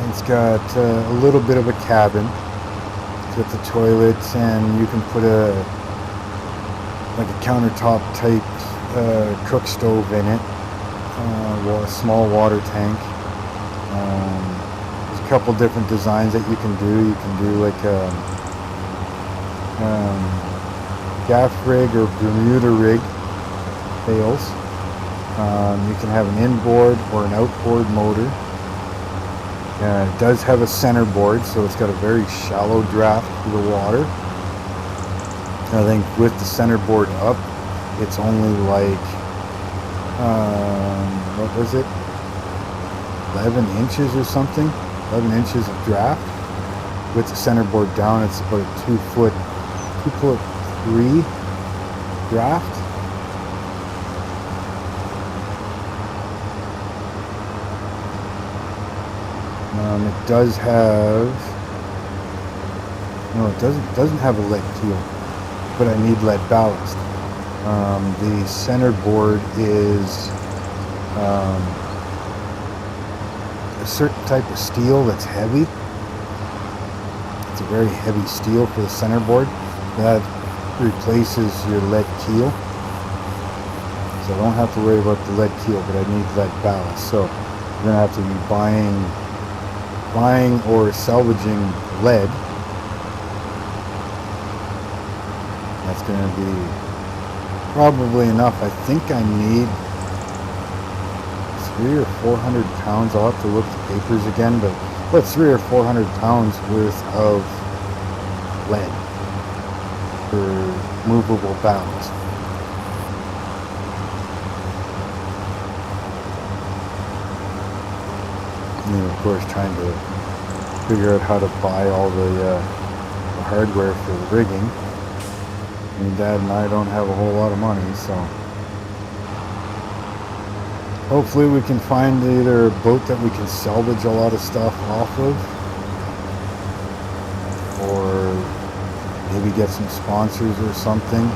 It's got a little bit of a cabin. It's got the toilet, and you can put like a countertop type cook stove in it. A small water tank. There's a couple different designs that you can do. You can do like a gaff rig or Bermuda rig sails. You can have an inboard or an outboard motor. It does have a centerboard, so it's got a very shallow draft through the water. I think with the centerboard up, it's only like, what was it? 11 inches or something? 11 inches of draft. With the centerboard down, it's about a 2 foot 3 draft. It does have, no, it doesn't have a lead keel, but I need lead ballast. The centerboard is a certain type of steel that's heavy. It's a very heavy steel for the centerboard. That replaces your lead keel. So I don't have to worry about the lead keel, but I need lead ballast. So I'm going to have to be buying or salvaging lead. That's going to be probably enough. I think I need 300 or 400 pounds. I'll have to look at the papers again, but about 300 or 400 pounds worth of lead for movable ballast. And then, of course, trying to figure out how to buy all the hardware for the rigging. I mean, Dad and I don't have a whole lot of money, so hopefully we can find either a boat that we can salvage a lot of stuff off of, or maybe get some sponsors or something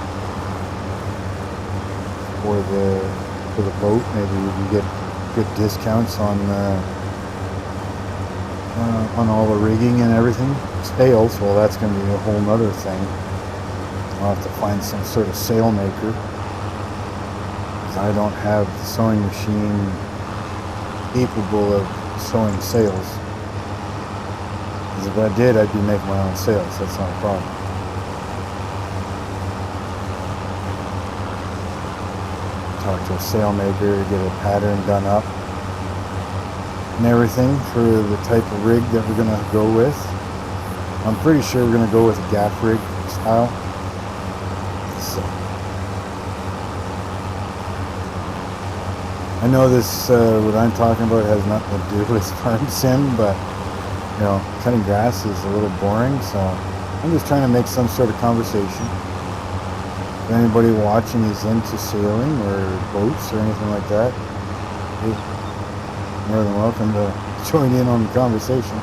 for the boat. Maybe we can get good discounts on all the rigging and everything. Sails, well, that's going to be a whole nother thing. I'll have to find some sort of sail maker, because I don't have the sewing machine capable of sewing sails. Because if I did, I'd be making my own sails. That's not a problem. Talk to a sail maker, get a pattern done up and everything for the type of rig that we're going to go with. I'm pretty sure we're going to go with a gaff rig style. So I know this, what I'm talking about has nothing to do with farm sim, but you know, cutting grass is a little boring, so I'm just trying to make some sort of conversation. If anybody watching is into sailing or boats or anything like that, you're more than welcome to join in on the conversation.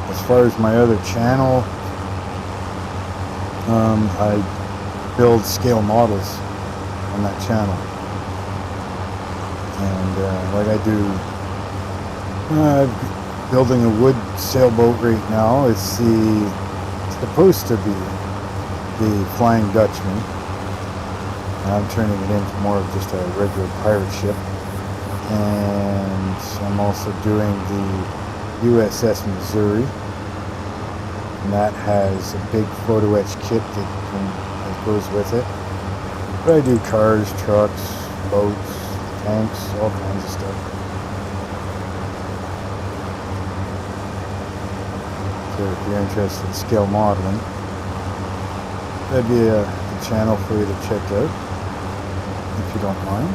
As far as my other channel, I build scale models on that channel, and like I do, I'm building a wood sailboat right now. It's supposed to be the Flying Dutchman, and I'm turning it into more of just a regular pirate ship. And I'm also doing the USS Missouri, and that has a big photo etch kit that goes with it. But I do cars, trucks, boats, tanks, all kinds of stuff. So if you're interested in scale modeling, that'd be a channel for you to check out, if you don't mind.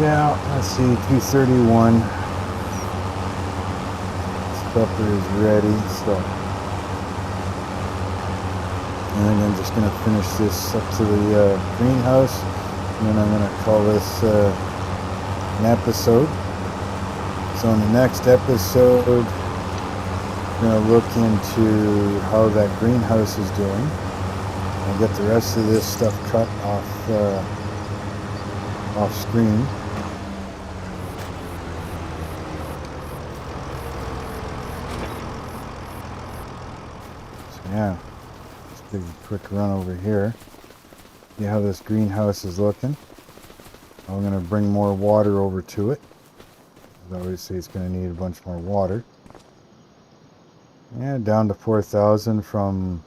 Yeah, let's see, 231. Supper is ready, so. And then I'm just going to finish this up to the greenhouse. And then I'm going to call this an episode. So in the next episode, I'm going to look into how that greenhouse is doing. I'll get the rest of this stuff cut off screen. So yeah, just take a quick run over here. See how this greenhouse is looking. I'm going to bring more water over to it. Obviously it's going to need a bunch more water. Yeah, down to 4,000 from,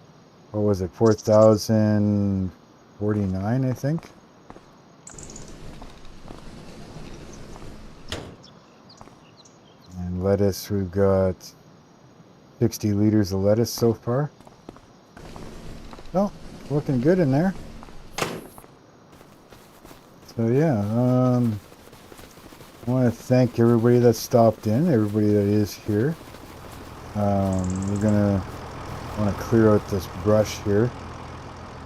what was it, 4,049 I think. And lettuce, we've got 60 liters of lettuce so far. Oh, looking good in there. So yeah, I want to thank everybody that stopped in, everybody that is here. We're gonna want to clear out this brush here,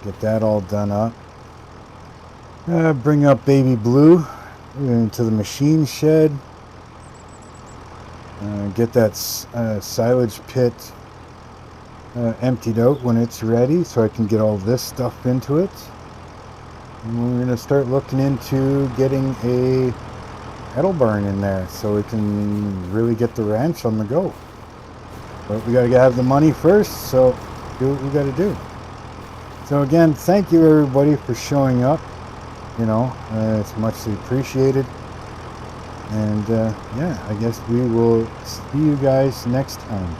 get that all done up. Bring up baby Blue into the machine shed. Get that silage pit emptied out when it's ready, so I can get all this stuff into it. And we're going to start looking into getting a cattle barn in there so we can really get the ranch on the go. But we got to have the money first, so do what we got to do. So again, thank you everybody for showing up. You know, it's muchly appreciated. And yeah, I guess we will see you guys next time.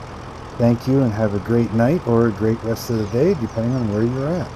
Thank you and have a great night or a great rest of the day, depending on where you're at.